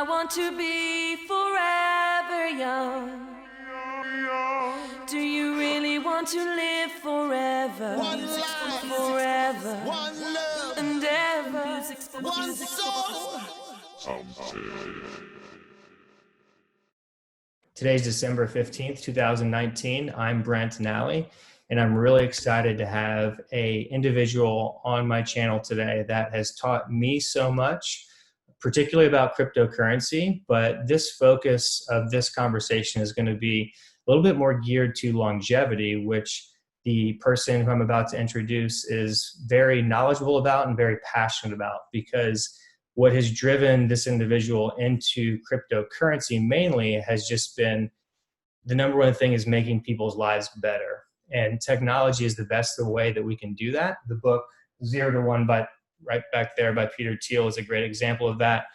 want to be forever young. Do you really want to live forever? One life, forever, one love, and ever. one soul. Today's December 15th, 2019. I'm BrentNally, and I'm really excited to have an individual on my channel today that has taught me so much, particularly about cryptocurrency. But this focus of this conversation is going to be a little bit more geared to longevity, which the person who I'm about to introduce is very knowledgeable about and very passionate about, because what has driven this individual into cryptocurrency mainly has just been the number one thing is making people's lives better. And technology is the best way that we can do that. The book 0 to 1 by right back there by Peter Thiel is a great example of that,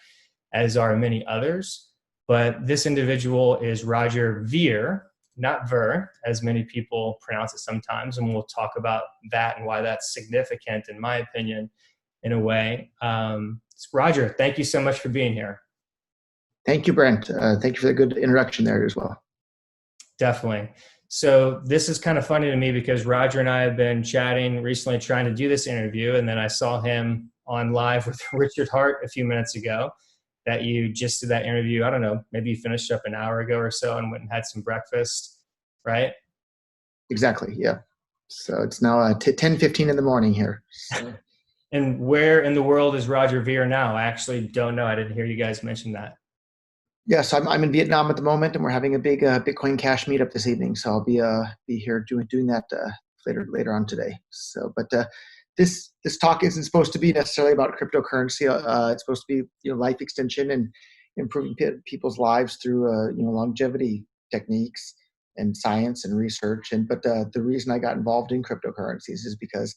as are many others. But this individual is Roger Ver, not Ver, as many people pronounce it sometimes. And we'll talk about that and why that's significant, in my opinion, in a way. Roger, thank you so much for being here. Thank you, Brent. Thank you for the good introduction there as well. Definitely. So this is kind of funny to me because Roger and I have been chatting recently trying to do this interview, and then I saw him on live with Richard Hart a few minutes ago that you just did that interview. I don't know, maybe you finished up an hour ago or so and went and had some breakfast, right? Exactly, yeah. So it's now 10:15 in the morning here. So. And where in the world is Roger Ver now? I actually don't know. I didn't hear you guys mention that. Yeah, so I'm in Vietnam at the moment, and we're having a big Bitcoin Cash meetup this evening. So I'll be here doing that later on today. So, but this talk isn't supposed to be necessarily about cryptocurrency. It's supposed to be life extension and improving people's lives through longevity techniques and science and research. But the reason I got involved in cryptocurrencies is because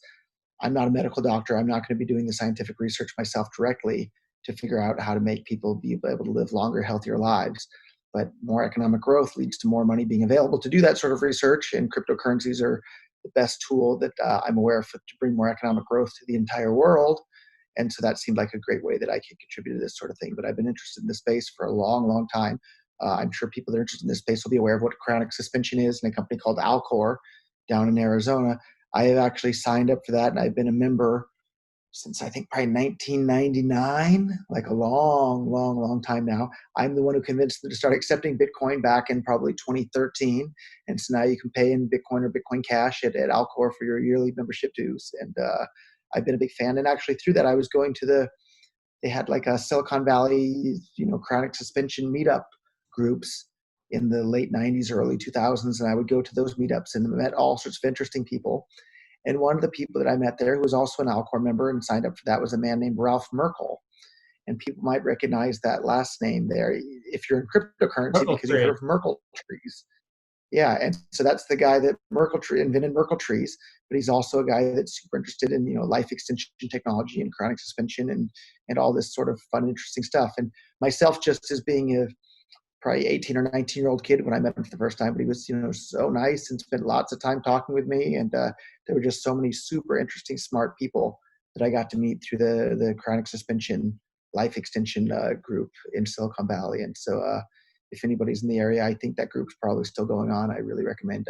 I'm not a medical doctor. I'm not going to be doing the scientific research myself directly to figure out how to make people be able to live longer, healthier lives. But more economic growth leads to more money being available to do that sort of research, and cryptocurrencies are the best tool that I'm aware of to bring more economic growth to the entire world. And so that seemed like a great way that I could contribute to this sort of thing. But I've been interested in this space for a long, long time. I'm sure people that are interested in this space will be aware of what cryonic suspension is in a company called Alcor down in Arizona. I have actually signed up for that, and I've been a member since I think probably 1999, like a long, long, long time now. I'm the one who convinced them to start accepting Bitcoin back in probably 2013. And so now you can pay in Bitcoin or Bitcoin Cash at Alcor for your yearly membership dues. And I've been a big fan. And actually through that, I was going to they had like a Silicon Valley, chronic suspension meetup groups in the late 90s, early 2000s. And I would go to those meetups and met all sorts of interesting people. And one of the people that I met there, who was also an Alcor member and signed up for that, was a man named Ralph Merkle. And people might recognize that last name there if you're in cryptocurrency because you've heard of Merkle trees. Yeah, and so that's the guy that invented Merkle trees. But he's also a guy that's super interested in life extension technology and chronic suspension and all this sort of fun, interesting stuff. And myself, just as being a probably 18 or 19-year-old kid when I met him for the first time, but he was, so nice and spent lots of time talking with me. And there were just so many super interesting, smart people that I got to meet through the chronic suspension life extension group in Silicon Valley. And so if anybody's in the area, I think that group's probably still going on. I really recommend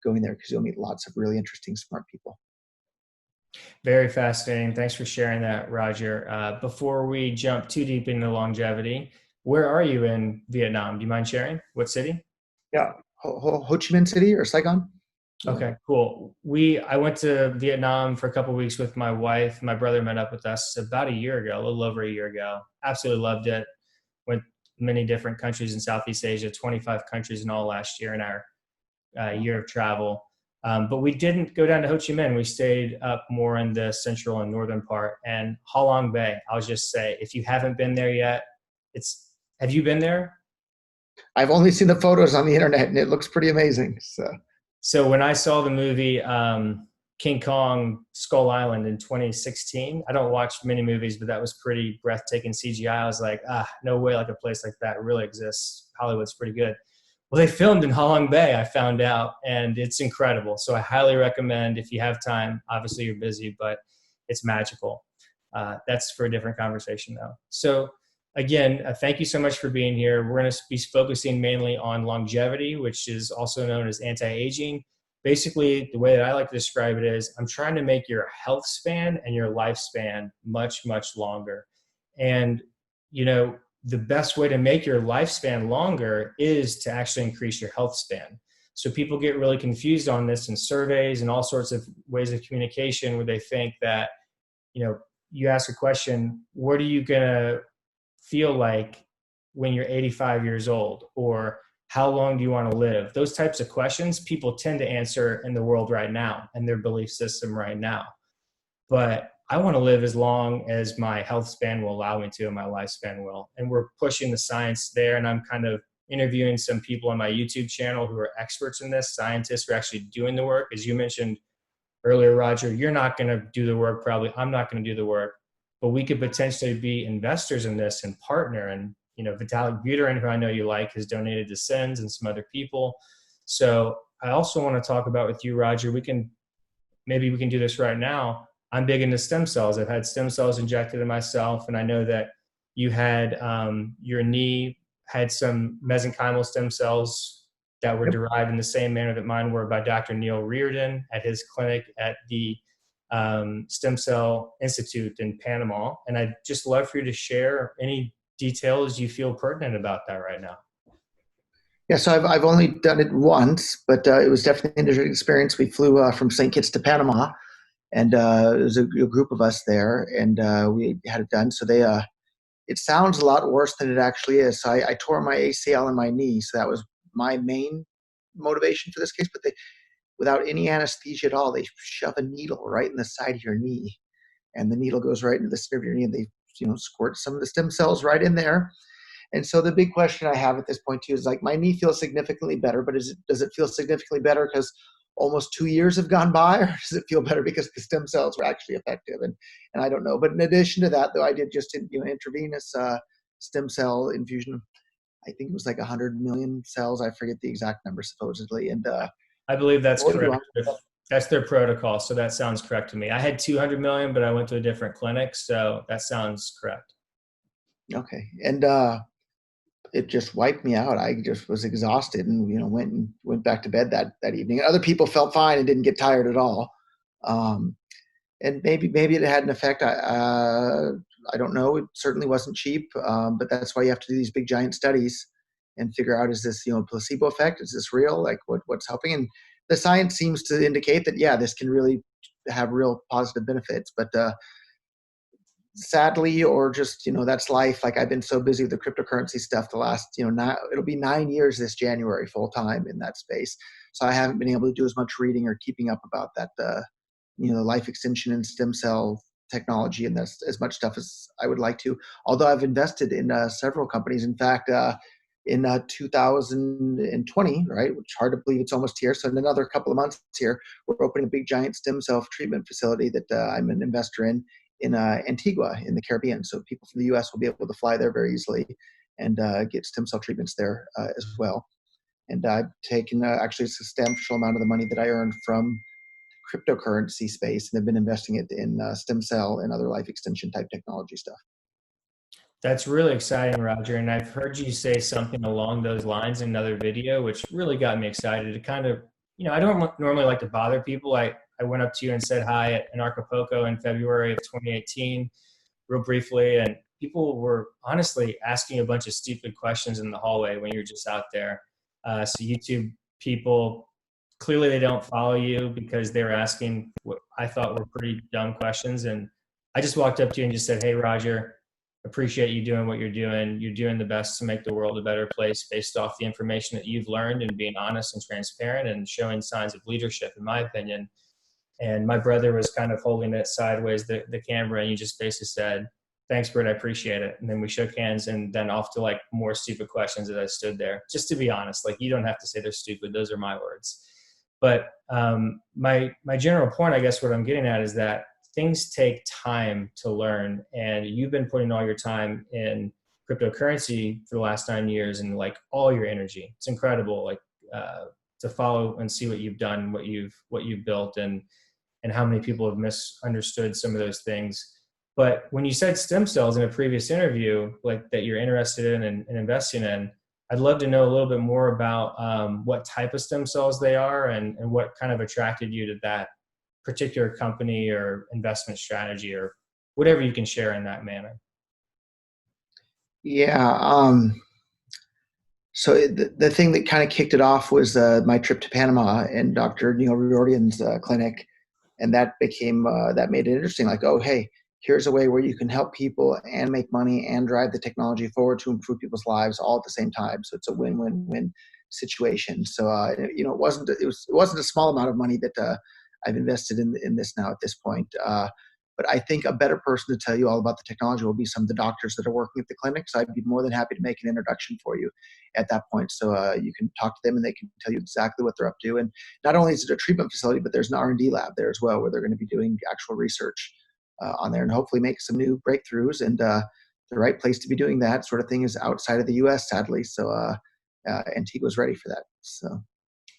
going there because you'll meet lots of really interesting, smart people. Very fascinating. Thanks for sharing that, Roger. Before we jump too deep into longevity, where are you in Vietnam? Do you mind sharing? What city? Yeah, Ho Chi Minh City or Saigon. Okay, cool. I went to Vietnam for a couple of weeks with my wife. My brother met up with us about a year ago, a little over a year ago. Absolutely loved it. Went many different countries in Southeast Asia, 25 countries in all last year in our year of travel. But we didn't go down to Ho Chi Minh. We stayed up more in the central and northern part. And Ha Long Bay, I'll just say, if you haven't been there yet, have you been there? I've only seen the photos on the internet, and it looks pretty amazing. So when I saw the movie King Kong Skull Island in 2016, I don't watch many movies, but that was pretty breathtaking CGI. I was like, no way, like a place like that really exists. Hollywood's pretty good. Well, they filmed in Ha Long Bay, I found out, and it's incredible. So I highly recommend if you have time. Obviously, you're busy, but it's magical. That's for a different conversation, though. So again, thank you so much for being here. We're going to be focusing mainly on longevity, which is also known as anti-aging. Basically, the way that I like to describe it is I'm trying to make your health span and your lifespan much, much longer. And, the best way to make your lifespan longer is to actually increase your health span. So people get really confused on this in surveys and all sorts of ways of communication where they think that, you ask a question, what are you going to feel like when you're 85 years old? Or how long do you want to live? Those types of questions people tend to answer in the world right now and their belief system right now. But I want to live as long as my health span will allow me to and my lifespan will. And we're pushing the science there. And I'm kind of interviewing some people on my YouTube channel who are experts in this, scientists who are actually doing the work. As you mentioned earlier, Roger, you're not going to do the work, probably. I'm not going to do the work. But we could potentially be investors in this and partner. And, Vitalik Buterin, who I know you like, has donated to SENS and some other people. So I also want to talk about with you, Roger, maybe we can do this right now. I'm big into stem cells. I've had stem cells injected in myself. And I know that you had your knee had some mesenchymal stem cells that were derived in the same manner that mine were by Dr. Neil Reardon at his clinic at the Stem Cell Institute in Panama. And I'd just love for you to share any details you feel pertinent about that right now. Yeah, so I've only done it once, but it was definitely an interesting experience. We flew from St. Kitts to Panama, and it was a group of us there, and we had it done. So it sounds a lot worse than it actually is. So I tore my ACL in my knee, so that was my main motivation for this case. But without any anesthesia at all, they shove a needle right in the side of your knee, and the needle goes right into the center of your knee, and they squirt some of the stem cells right in there. And so the big question I have at this point too is like, my knee feels significantly better, but does it feel significantly better because almost 2 years have gone by, or does it feel better because the stem cells were actually effective? And I don't know. But in addition to that, though, I did just intravenous stem cell infusion. I think it was like 100 million cells. I forget the exact number supposedly. And I believe that's correct. That's their protocol. So that sounds correct to me. I had 200 million, but I went to a different clinic. So that sounds correct. Okay. And it just wiped me out. I just was exhausted and, went back to bed that evening. Other people felt fine and didn't get tired at all. And maybe it had an effect. I don't know. It certainly wasn't cheap. But that's why you have to do these big giant studies and figure out, is this, placebo effect? Is this real? Like what's helping? And the science seems to indicate that, yeah, this can really have real positive benefits. But sadly, or just, that's life. Like, I've been so busy with the cryptocurrency stuff the last, it'll be 9 years this January full time in that space. So I haven't been able to do as much reading or keeping up about that, life extension and stem cell technology and that's as much stuff as I would like to. Although I've invested in several companies. In fact, in 2020, right, which is hard to believe it's almost here. So in another couple of months here, we're opening a big giant stem cell treatment facility that I'm an investor in Antigua in the Caribbean. So people from the U.S. will be able to fly there very easily and get stem cell treatments there as well. And I've taken actually a substantial amount of the money that I earned from cryptocurrency space and have been investing it in stem cell and other life extension type technology stuff. That's really exciting, Roger. And I've heard you say something along those lines in another video, which really got me excited to kind of, I don't normally like to bother people. I went up to you and said hi at Acapulco in February of 2018, real briefly. And people were honestly asking a bunch of stupid questions in the hallway when you're just out there. So YouTube people, clearly they don't follow you because they were asking what I thought were pretty dumb questions. And I just walked up to you and just said, hey, Roger, appreciate you doing what you're doing. You're doing the best to make the world a better place based off the information that you've learned and being honest and transparent and showing signs of leadership, in my opinion. And my brother was kind of holding it sideways, the camera, and you just basically said, thanks, Brent, I appreciate it. And then we shook hands and then off to like more stupid questions as I stood there. Just to be honest, like, you don't have to say they're stupid. Those are my words. But my general point, I guess what I'm getting at is that things take time to learn. And you've been putting all your time in cryptocurrency for the last 9 years and like all your energy. It's incredible, like to follow and see what you've done, what you've built, and how many people have misunderstood some of those things. But when you said stem cells in a previous interview, like that you're interested in and investing in, I'd love to know a little bit more about what type of stem cells they are and what kind of attracted you to that particular company or investment strategy or whatever you can share in that manner. Yeah. So the thing that kind of kicked it off was my trip to Panama and Dr. Neil Riordan's clinic. And that became, that made it interesting. Like, oh, hey, here's a way where you can help people and make money and drive the technology forward to improve people's lives all at the same time. So it's a win-win-win situation. So, it wasn't a small amount of money that I've invested in this now at this point. But I think a better person to tell you all about the technology will be some of the doctors that are working at the clinic. So I'd be more than happy to make an introduction for you at that point. So you can talk to them and they can tell you exactly what they're up to. And not only is it a treatment facility, but there's an R&D lab there as well, where they're going to be doing actual research on there and hopefully make some new breakthroughs. And the right place to be doing that sort of thing is outside of the US, sadly. So Antigua's ready for that. So.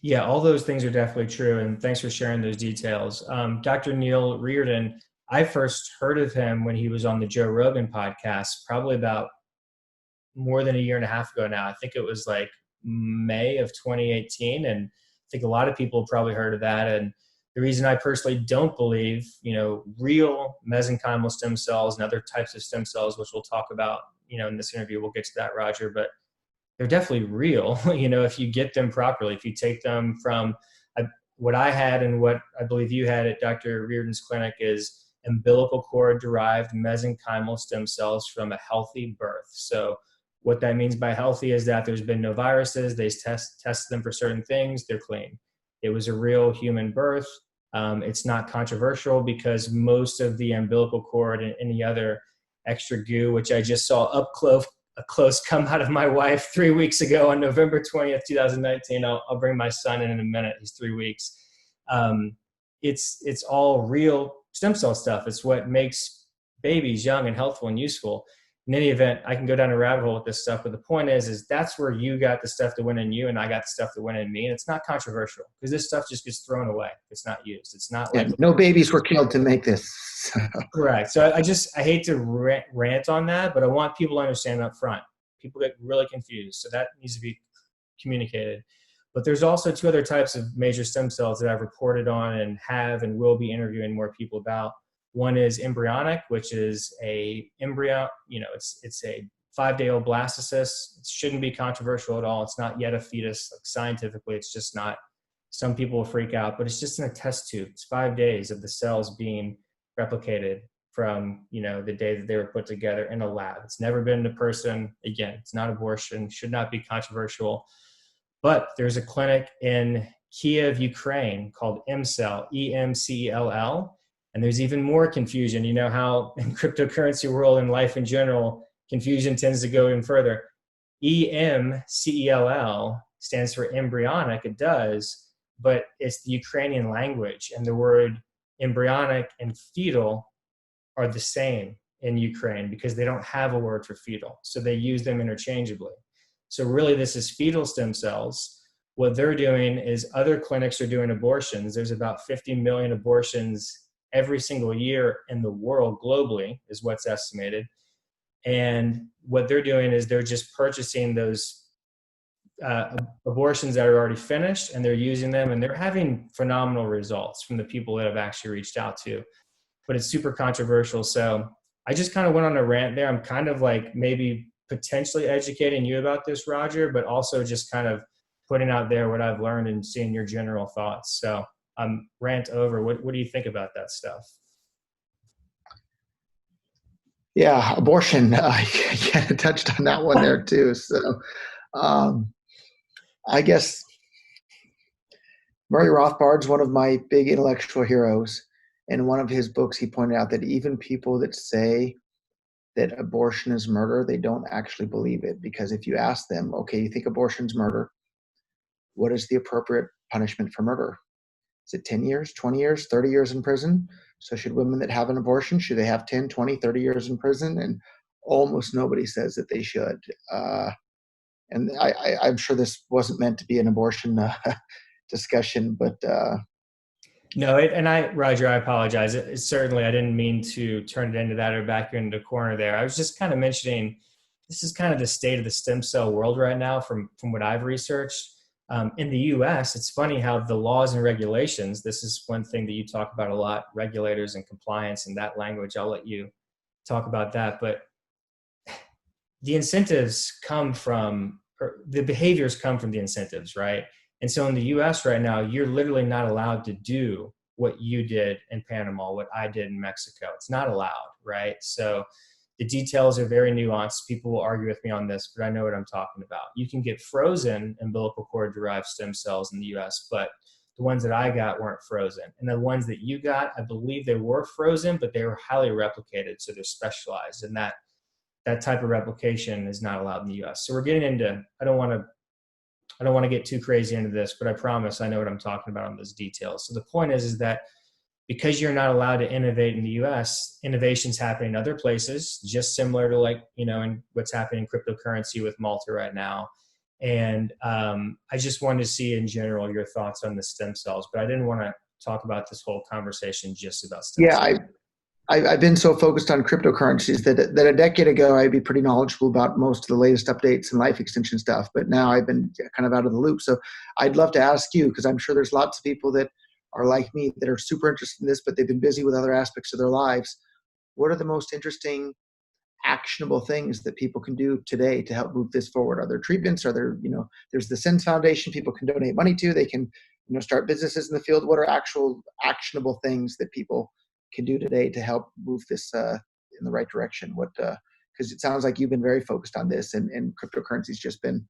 Yeah, all those things are definitely true. And thanks for sharing those details. Dr. Neil Riordan, I first heard of him when he was on the Joe Rogan podcast, probably about more than a year and a half ago now. I think it was like May of 2018. And I think a lot of people have probably heard of that. And the reason I personally don't believe, real mesenchymal stem cells and other types of stem cells, which we'll talk about, in this interview, we'll get to that, Roger, but they're definitely real, if you get them properly, if you take them from what I had and what I believe you had at Dr. Riordan's clinic is umbilical cord derived mesenchymal stem cells from a healthy birth. So what that means by healthy is that there's been no viruses. They test them for certain things. They're clean. It was a real human birth. It's not controversial because most of the umbilical cord and any other extra goo, which I just saw up close come out of my wife 3 weeks ago on November 20th, 2019. I'll bring my son in a minute. He's 3 weeks. It's all real stem cell stuff. It's what makes babies young and healthful and useful. In any event, I can go down a rabbit hole with this stuff, but the point is that's where you got the stuff that went in you and I got the stuff that went in me. And it's not controversial because this stuff just gets thrown away. It's not used. It's not like no babies were killed to make this. Correct. So I hate to rant on that, but I want people to understand up front. People get really confused. So that needs to be communicated. But there's also two other types of major stem cells that I've reported on and have and will be interviewing more people about. One is embryonic, which is a embryo, it's a 5-day-old blastocyst. It shouldn't be controversial at all. It's not yet a fetus. Like scientifically, it's just not. Some people will freak out, but it's just in a test tube. It's 5 days of the cells being replicated from, the day that they were put together in a lab. It's never been in a person. Again, it's not abortion, should not be controversial. But there's a clinic in Kiev, Ukraine called EMCELL, EMCELL. And there's even more confusion. You know how in cryptocurrency world and life in general, confusion tends to go even further. EMCELL stands for embryonic. It does, but it's the Ukrainian language. And the word embryonic and fetal are the same in Ukraine because they don't have a word for fetal. So they use them interchangeably. So really this is fetal stem cells. What they're doing is other clinics are doing abortions. There's about 50 million abortions every single year in the world globally is what's estimated. And what they're doing is they're just purchasing those abortions that are already finished and they're using them and they're having phenomenal results from the people that have actually reached out to. But it's super controversial. So I just kind of went on a rant there. I'm kind of like maybe potentially educating you about this, Roger, but also just kind of putting out there what I've learned and seeing your general thoughts. So rant over. What do you think about that stuff? Yeah, abortion. I kind of touched on that one there too. So I guess Murray Rothbard's one of my big intellectual heroes. In one of his books, he pointed out that even people that say that abortion is murder, they don't actually believe it. Because if you ask them, okay, you think abortion's murder, what is the appropriate punishment for murder? Is it 10 years, 20 years, 30 years in prison? So should women that have an abortion, should they have 10, 20, 30 years in prison? And almost nobody says that they should. And I'm sure this wasn't meant to be an abortion discussion, but No, Roger, I apologize. Certainly, I didn't mean to turn it into that or back you into the corner there. I was just kind of mentioning this is kind of the state of the stem cell world right now from what I've researched. In the US, it's funny how the laws and regulations, this is one thing that you talk about a lot, regulators and compliance and that language. I'll let you talk about that. But the incentives come from, or the behaviors come from the incentives, right? And so in the US right now, you're literally not allowed to do what you did in Panama, what I did in Mexico. It's not allowed, right? So the details are very nuanced. People will argue with me on this, but I know what I'm talking about. You can get frozen umbilical cord derived stem cells in the US, but the ones that I got weren't frozen. And the ones that you got, I believe they were frozen, but they were highly replicated. So they're specialized. And that type of replication is not allowed in the US. So we're getting into, I don't want to get too crazy into this, but I promise I know what I'm talking about on those details. So the point is that because you're not allowed to innovate in the US, innovation's happening in other places, just similar to in what's happening in cryptocurrency with Malta right now. And I just wanted to see in general your thoughts on the stem cells, but I didn't want to talk about this whole conversation just about stem cells. I've been so focused on cryptocurrencies that a decade ago, I'd be pretty knowledgeable about most of the latest updates and life extension stuff. But now I've been kind of out of the loop. So I'd love to ask you, because I'm sure there's lots of people that are like me that are super interested in this, but they've been busy with other aspects of their lives. What are the most interesting, actionable things that people can do today to help move this forward? Are there treatments? Are there, there's the SENS Foundation people can donate money to. They can, start businesses in the field. What are actual actionable things that people can do today to help move this in the right direction? Because it sounds like you've been very focused on this, and cryptocurrency's just been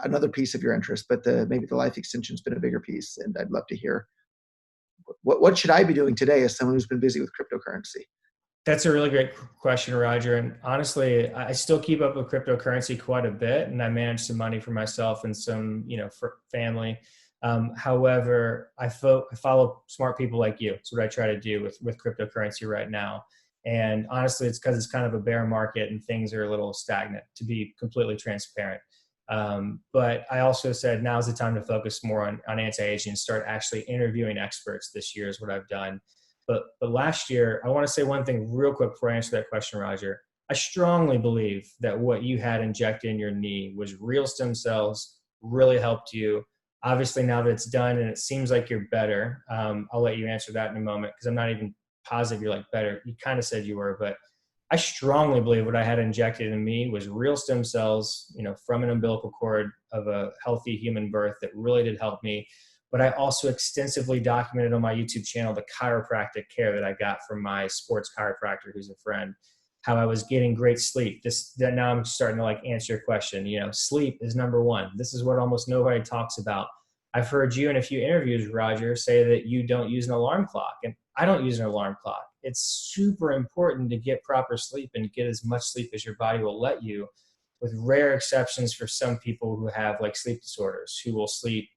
another piece of your interest, but maybe the life extension's been a bigger piece. And I'd love to hear what should I be doing today as someone who's been busy with cryptocurrency? That's a really great question, Roger. And honestly, I still keep up with cryptocurrency quite a bit, and I manage some money for myself and some, for family. However, I follow smart people like you. That's what I try to do with cryptocurrency right now. And honestly, it's because it's kind of a bear market and things are a little stagnant, to be completely transparent. But I also said now's the time to focus more on anti-aging and start actually interviewing experts this year is what I've done. But last year, I want to say one thing real quick before I answer that question, Roger. I strongly believe that what you had injected in your knee was real stem cells, really helped you. Obviously, now that it's done and it seems like you're better, I'll let you answer that in a moment because I'm not even positive you're better. You kind of said you were, but I strongly believe what I had injected in me was real stem cells, from an umbilical cord of a healthy human birth that really did help me. But I also extensively documented on my YouTube channel the chiropractic care that I got from my sports chiropractor, who's a friend, how I was getting great sleep. Now I'm starting to answer your question. Sleep is number one. This is what almost nobody talks about. I've heard you in a few interviews, Roger, say that you don't use an alarm clock, and I don't use an alarm clock. It's super important to get proper sleep and get as much sleep as your body will let you, with rare exceptions for some people who have sleep disorders, who will sleep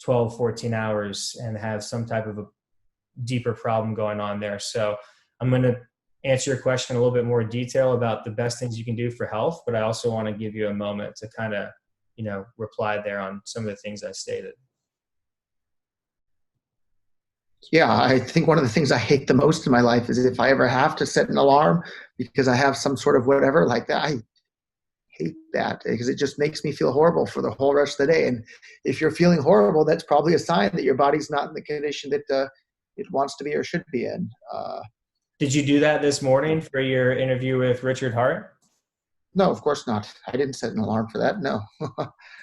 12, 14 hours and have some type of a deeper problem going on there. So I'm going to answer your question in a little bit more detail about the best things you can do for health, but I also want to give you a moment to kind of, reply there on some of the things I stated. Yeah, I think one of the things I hate the most in my life is if I ever have to set an alarm because I have some sort of whatever like that. I hate that because it just makes me feel horrible for the whole rest of the day. And if you're feeling horrible, that's probably a sign that your body's not in the condition that it wants to be or should be in. Did you do that this morning for your interview with Richard Hart? No, of course not. I didn't set an alarm for that. No.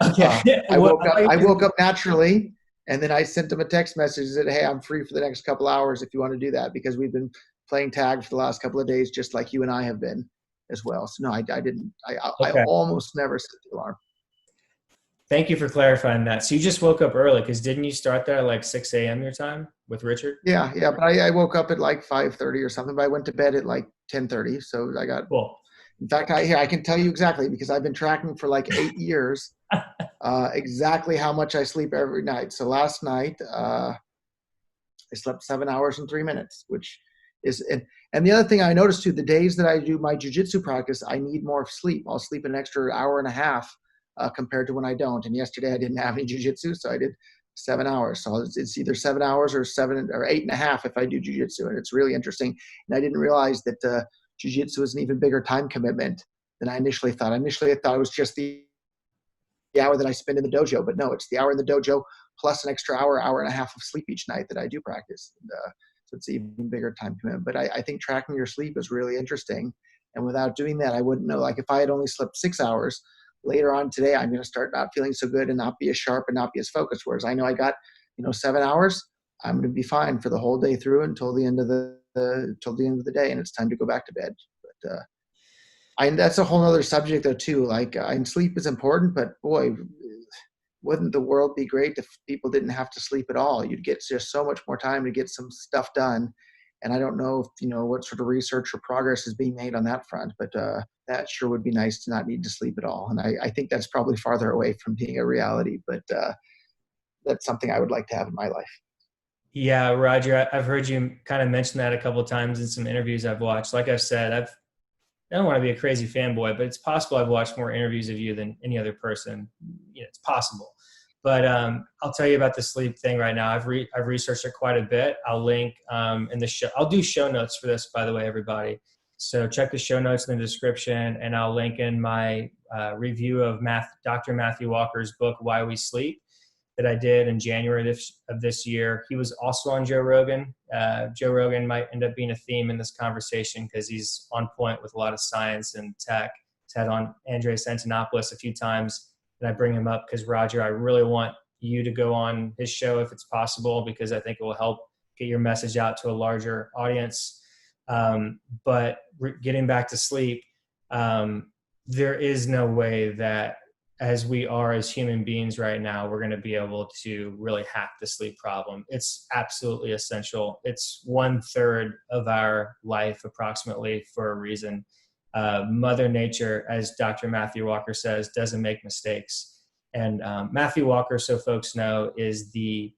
Okay. I woke up naturally, and then I sent him a text message that, hey, I'm free for the next couple hours if you want to do that, because we've been playing tag for the last couple of days, just like you and I have been as well. So no, I didn't. I almost never set the alarm. Thank you for clarifying that. So you just woke up early, because didn't you start there at 6 a.m. your time with Richard? Yeah. But I woke up at 5:30 or something, but I went to bed at 10:30. So I got cool. In fact, I can tell you exactly, because I've been tracking for 8 years exactly how much I sleep every night. So last night I slept 7 hours and 3 minutes, which is and the other thing I noticed too, the days that I do my jiu-jitsu practice, I need more sleep. I'll sleep an extra hour and a half compared to when I don't. And yesterday I didn't have any jiu-jitsu, so I did 7 hours. So it's either 7 hours or 8.5 if I do jujitsu. And it's really interesting. And I didn't realize that jujitsu is an even bigger time commitment than I initially thought. Initially, I thought it was just the hour that I spend in the dojo, but no, it's the hour in the dojo plus an extra hour, hour and a half of sleep each night that I do practice. And, so it's an even bigger time commitment. But I think tracking your sleep is really interesting. And without doing that, I wouldn't know. Like if I had only slept 6 hours, later on today, I'm going to start not feeling so good and not be as sharp and not be as focused. Whereas I know I got, 7 hours, I'm going to be fine for the whole day through until the end of the day, and it's time to go back to bed. But that's a whole other subject though too. Like sleep is important, but boy, wouldn't the world be great if people didn't have to sleep at all? You'd get just so much more time to get some stuff done. And I don't know if, what sort of research or progress is being made on that front, but that sure would be nice to not need to sleep at all. And I think that's probably farther away from being a reality, but that's something I would like to have in my life. Yeah, Roger, I've heard you kind of mention that a couple of times in some interviews I've watched. Like I've said, I don't want to be a crazy fanboy, but it's possible I've watched more interviews of you than any other person. It's possible. But I'll tell you about the sleep thing right now. I've researched it quite a bit. I'll link in the show. I'll do show notes for this, by the way, everybody. So check the show notes in the description, and I'll link in my review of Dr. Matthew Walker's book, Why We Sleep, that I did in January of this year. He was also on Joe Rogan. Joe Rogan might end up being a theme in this conversation because he's on point with a lot of science and tech. He's had on Andreas Antonopoulos a few times. And I bring him up because, Roger, I really want you to go on his show if it's possible, because I think it will help get your message out to a larger audience. But getting back to sleep, there is no way that as we are as human beings right now, we're going to be able to really hack the sleep problem. It's absolutely essential. It's 1/3 of our life approximately for a reason. Mother Nature, as Dr. Matthew Walker says, doesn't make mistakes. And Matthew Walker, so folks know, is the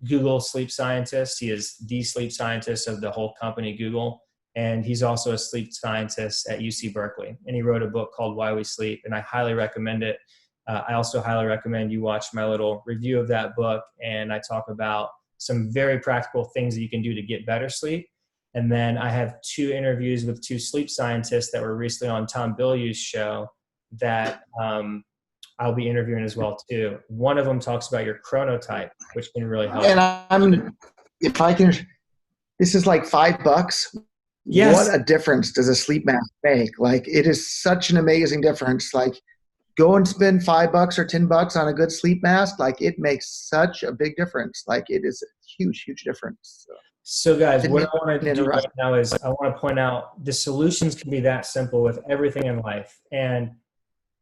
Google sleep scientist. He is the sleep scientist of the whole company, Google. And he's also a sleep scientist at UC Berkeley. And he wrote a book called Why We Sleep, and I highly recommend it. I also highly recommend you watch my little review of that book. And I talk about some very practical things that you can do to get better sleep. And then I have 2 interviews with 2 sleep scientists that were recently on Tom Bilyeu's show that I'll be interviewing as well too. One of them talks about your chronotype, which can really help. And this is like $5. Yes. What a difference does a sleep mask make? Like, it is such an amazing difference. Like, go and spend $5 or $10 on a good sleep mask. Like, it makes such a big difference. Like, it is a huge, huge difference. So guys, what I want to do right now is I want to point out the solutions can be that simple with everything in life. And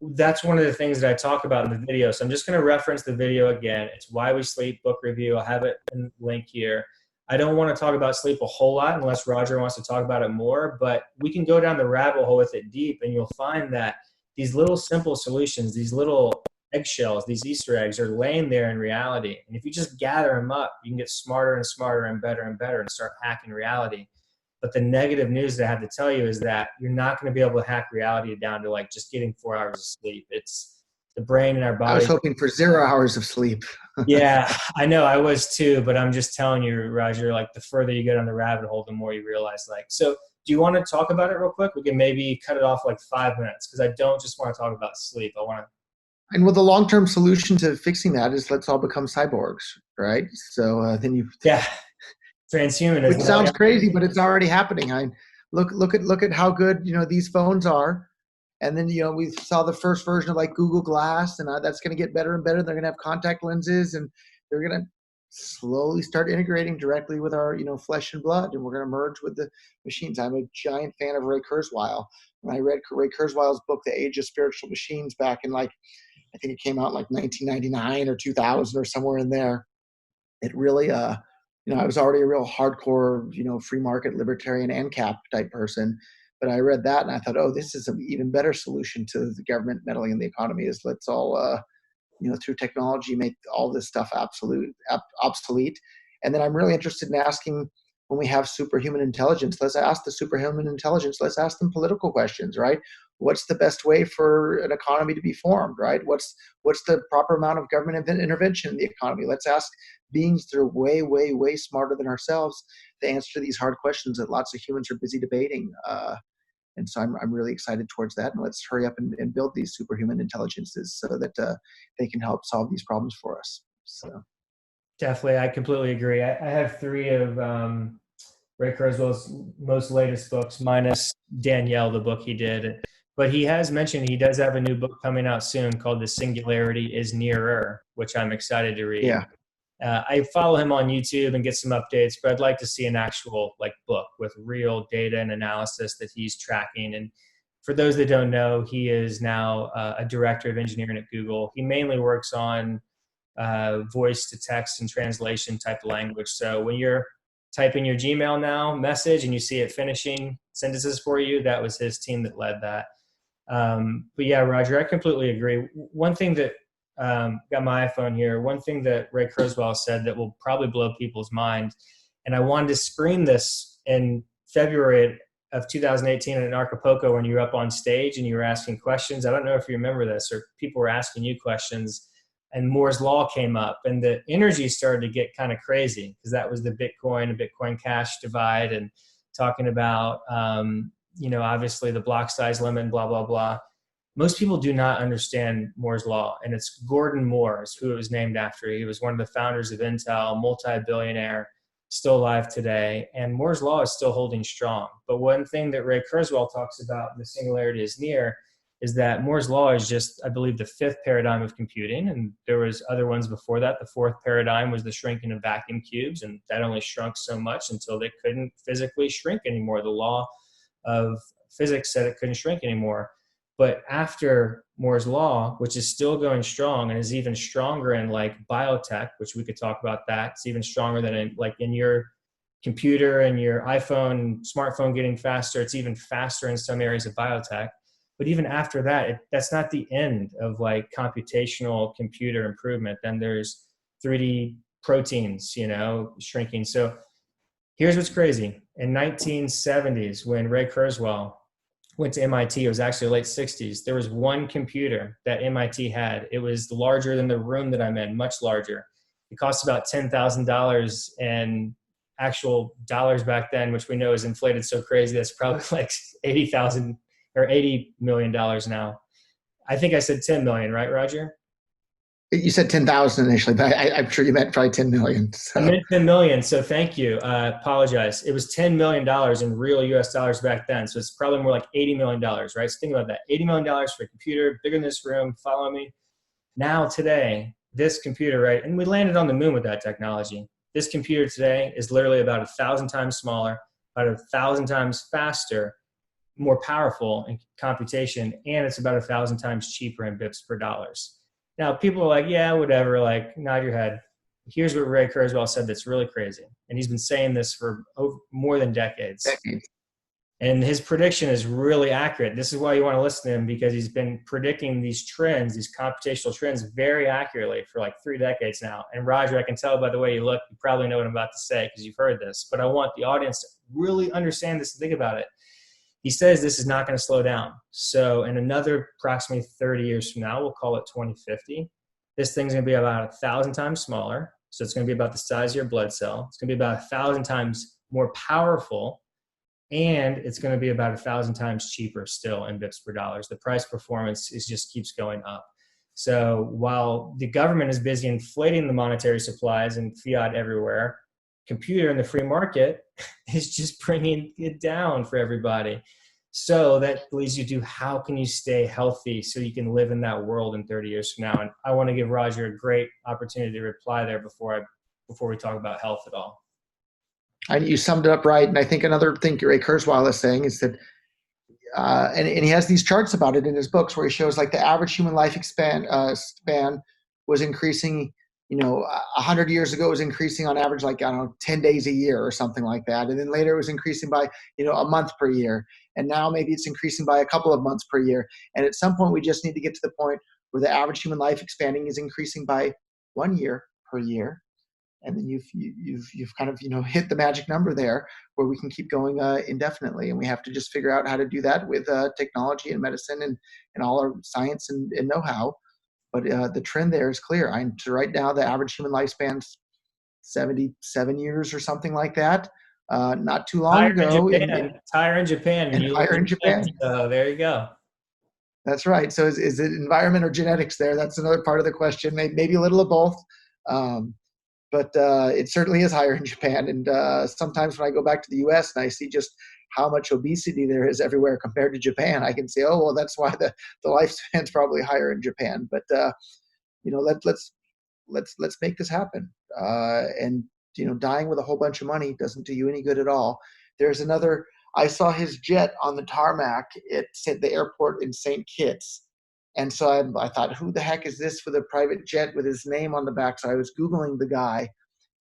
that's one of the things that I talk about in the video. So I'm just going to reference the video again. It's Why We Sleep book review. I'll have it in the link here. I don't want to talk about sleep a whole lot unless Roger wants to talk about it more, but we can go down the rabbit hole with it deep, and you'll find that these little simple solutions, these little eggshells, these Easter eggs are laying there in reality. And if you just gather them up, you can get smarter and smarter and better and start hacking reality. But the negative news that I have to tell you is that you're not going to be able to hack reality down to like just getting 4 hours of sleep. It's the brain in our body. I was hoping for 0 hours of sleep. Yeah, I know, I was too, but I'm just telling you, Roger, like the further you get on the rabbit hole, the more you realize, like, so do you want to talk about it real quick? We can maybe cut it off like 5 minutes, because I don't just want to talk about sleep. I want to. And well, the long-term solution to fixing that is let's all become cyborgs, right? So then you. Yeah. Transhumanism. Which sounds crazy, but it's already happening. Look at how good these phones are, and then we saw the first version of like Google Glass, and that's going to get better and better. They're going to have contact lenses, and they're going to slowly start integrating directly with our flesh and blood, and we're going to merge with the machines. I'm a giant fan of Ray Kurzweil. When I read Ray Kurzweil's book, The Age of Spiritual Machines, back in I think it came out in 1999 or 2000 or somewhere in there, it really I was already a real hardcore, free market, libertarian, ANCAP type person. But I read that and I thought, oh, this is an even better solution to the government meddling in the economy is let's all, through technology, make all this stuff obsolete. And then I'm really interested in asking, when we have superhuman intelligence, let's ask the superhuman intelligence, let's ask them political questions, right? what's the best way for an economy to be formed, right? What's the proper amount of government intervention in the economy? Let's ask beings that are way, way, way smarter than ourselves to answer these hard questions that lots of humans are busy debating. And so I'm really excited towards that. And let's hurry up and build these superhuman intelligences so that they can help solve these problems for us. So definitely, I completely agree. I have 3 of Ray Kurzweil's most latest books, minus Danielle, the book he did. But he has mentioned he does have a new book coming out soon called The Singularity is Nearer, which I'm excited to read. yeah. I follow him on YouTube and get some updates, but I'd like to see an actual book with real data and analysis that he's tracking. And for those that don't know, he is now a director of engineering at Google. He mainly works on voice to text and translation type of language. So when you're typing your Gmail now message and you see it finishing sentences for you, that was his team that led that. But yeah, Roger, I completely agree. One thing that got my iPhone here. One thing that Ray Kurzweil said that will probably blow people's mind, and I wanted to screen this in February of 2018 in Acapulco when you were up on stage and you were asking questions. I don't know if you remember this, or people were asking you questions, and Moore's Law came up, and the energy started to get kind of crazy because that was the Bitcoin and Bitcoin Cash divide, and talking about obviously the block size limit and blah blah blah. Most people do not understand Moore's Law, and it's Gordon Moore is who it was named after. He was one of the founders of Intel, multi-billionaire, still alive today, and Moore's Law is still holding strong. But one thing that Ray Kurzweil talks about in The Singularity is Near is that Moore's Law is just, I believe, the 5th paradigm of computing, and there was other ones before that. The 4th paradigm was the shrinking of vacuum cubes, and that only shrunk so much until they couldn't physically shrink anymore. The law of physics said it couldn't shrink anymore. But after Moore's Law, which is still going strong and is even stronger in biotech, which we could talk about that. It's even stronger than in your computer and your iPhone, smartphone getting faster. It's even faster in some areas of biotech. But even after that, that's not the end of computational computer improvement. Then there's 3D proteins, shrinking. So here's what's crazy. In 1970s, when Ray Kurzweil went to MIT, it was actually late 60s. There was one computer that MIT had. It was larger than the room that I'm in, much larger. It cost about $10,000 in actual dollars back then, which we know is inflated so crazy that's probably $80,000 or $80 million now. I think I said 10 million, right, Roger? You said 10,000 initially, but I'm sure you meant probably 10 million. So. I meant 10 million, so thank you. Apologize. It was $10 million in real US dollars back then, so it's probably more like $80 million, right? So think about that. $80 million for a computer, bigger than this room, follow me. Now, today, this computer, right, and we landed on the moon with that technology. This computer today is literally about 1,000 times smaller, about 1,000 times faster, more powerful in computation, and it's about 1,000 times cheaper in bips per dollars. Now, people are like, yeah, whatever, nod your head. Here's what Ray Kurzweil said that's really crazy. And he's been saying this for more than decades. And his prediction is really accurate. This is why you want to listen to him, because he's been predicting these trends, these computational trends, very accurately for 3 decades now. And Roger, I can tell by the way you look, you probably know what I'm about to say because you've heard this. But I want the audience to really understand this and think about it. He says this is not going to slow down. So in another approximately 30 years from now, we'll call it 2050, this thing's going to be about 1,000 times smaller. So it's going to be about the size of your blood cell. It's going to be about 1,000 times more powerful, and it's going to be about 1,000 times cheaper still in bips per dollars. The price performance just keeps going up. So while the government is busy inflating the monetary supplies and fiat everywhere, computer in the free market is just bringing it down for everybody. So that leads you to how can you stay healthy so you can live in that world in 30 years from now. And I want to give Roger a great opportunity to reply there before we talk about health at all. And you summed it up right. And I think another thing Ray Kurzweil is saying is that, and he has these charts about it in his books where he shows the average human life span was increasing. 100 years ago, it was increasing on average, 10 days a year or something like that. And then later it was increasing by, a month per year. And now maybe it's increasing by a couple of months per year. And at some point, we just need to get to the point where the average human life expanding is increasing by 1 year per year. and then you've kind of hit the magic number there where we can keep going indefinitely, and we have to just figure out how to do that with technology and medicine and all our science and know-how. But the trend there is clear. Right now the average human lifespan's 77 years or something like that. Not too long ago, it's higher in Japan, and higher in Japan. So there you go. That's right. So is it environment or genetics there? That's another part of the question. Maybe a little of both. But it certainly is higher in Japan. And sometimes when I go back to the U.S. and I see just how much obesity there is everywhere compared to Japan, I can say, oh, well, that's why the lifespan's probably higher in Japan. But let's make this happen. And dying with a whole bunch of money doesn't do you any good at all. There's another. I saw his jet on the tarmac at the airport in St. Kitts. And so I thought, who the heck is this with a private jet with his name on the back? So I was Googling the guy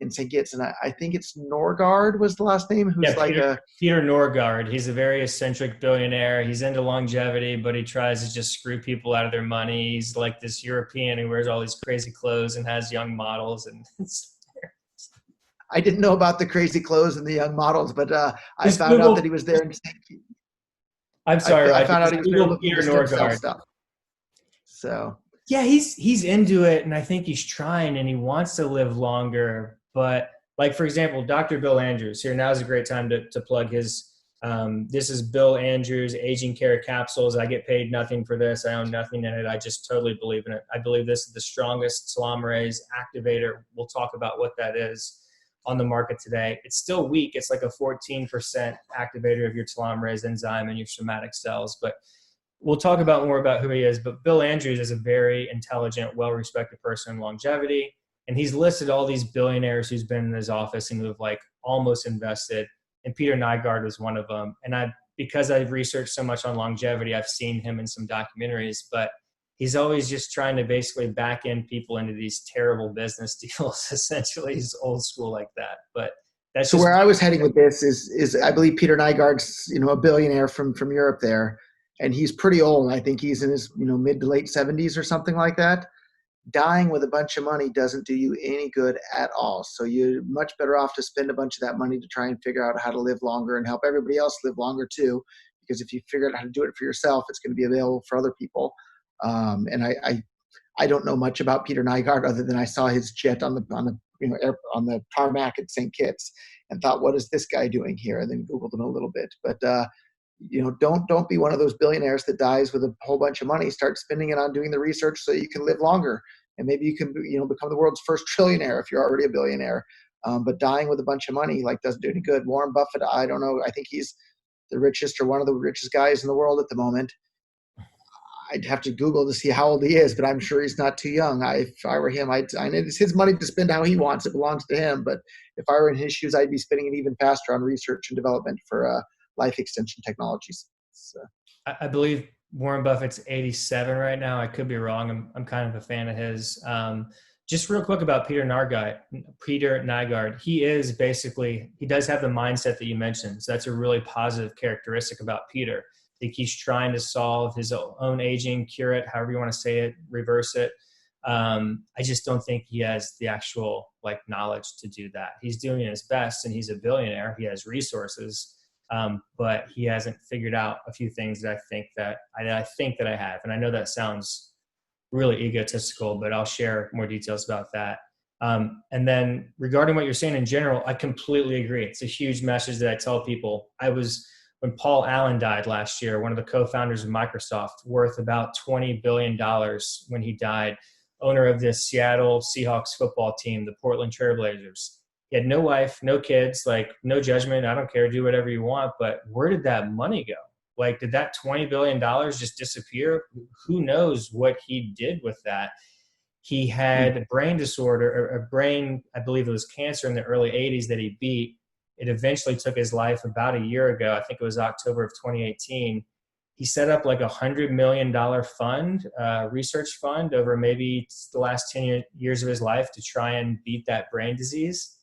in St. Kitts, and I think it's Nygård was the last name. Who's Peter Nygård. He's a very eccentric billionaire. He's into longevity, but he tries to just screw people out of their money. He's like this European who wears all these crazy clothes and has young models. And I didn't know about the crazy clothes and the young models, but I found out that he was there in St. Kitts. I'm sorry. I found out he was there looking Peter for Nygård stuff. So yeah, he's into it, and I think he's trying, and he wants to live longer. But like, for example, Dr. Bill Andrews here, now is a great time to plug his. This is Bill Andrews Aging Care Capsules. I get paid nothing for this. I own nothing in it. I just totally believe in it. I believe this is the strongest telomerase activator. We'll talk about what that is on the market today. It's still weak. It's like a 14% activator of your telomerase enzyme in your somatic cells, but we'll talk about more about who he is. But Bill Andrews is a very intelligent, well-respected person in longevity. And he's listed all these billionaires who's been in his office and who have like almost invested. And Peter Nygård was one of them. And because I've researched so much on longevity, I've seen him in some documentaries, but he's always just trying to basically back in people into these terrible business deals. Essentially, he's old school like that. But that's so where I was heading with this is I believe Peter Nygård's a billionaire from Europe there, and he's pretty old. I think he's in his mid to late 70s or something like that. Dying with a bunch of money doesn't do you any good at all. So you're much better off to spend a bunch of that money to try and figure out how to live longer and help everybody else live longer too. Because if you figure out how to do it for yourself, it's going to be available for other people. And I don't know much about Peter Nygård other than I saw his jet on the tarmac at St. Kitts and thought, what is this guy doing here? And then Googled him a little bit. But don't be one of those billionaires that dies with a whole bunch of money. Start spending it on doing the research so you can live longer, and maybe you can become the world's first trillionaire if you're already a billionaire. But dying with a bunch of money doesn't do any good. Warren Buffett, I don't know. I think he's the richest or one of the richest guys in the world at the moment. I'd have to Google to see how old he is, but I'm sure he's not too young. If I were him, it's his money to spend how he wants. It belongs to him. But if I were in his shoes, I'd be spending it even faster on research and development for life extension technologies. So. I believe Warren Buffett's 87 right now. I could be wrong. I'm kind of a fan of his. Just real quick about Peter Nygård. He does have the mindset that you mentioned. So that's a really positive characteristic about Peter. I think he's trying to solve his own aging, cure it, however you want to say it, reverse it. I just don't think he has the actual knowledge to do that. He's doing his best, and he's a billionaire. He has resources, but he hasn't figured out a few things that I think that I have. And I know that sounds really egotistical, but I'll share more details about that. And then regarding what you're saying in general, I completely agree. It's a huge message that I tell people. When Paul Allen died last year, one of the co-founders of Microsoft, worth about $20 billion when he died, owner of the Seattle Seahawks football team, the Portland Trailblazers. He had no wife, no kids, no judgment. I don't care, do whatever you want. But where did that money go? Did that $20 billion just disappear? Who knows what he did with that? He had a brain disorder, I believe it was cancer in the early 80s that he beat. It eventually took his life about a year ago. I think it was October of 2018. He set up $100 million fund, research fund over maybe the last 10 years of his life to try and beat that brain disease.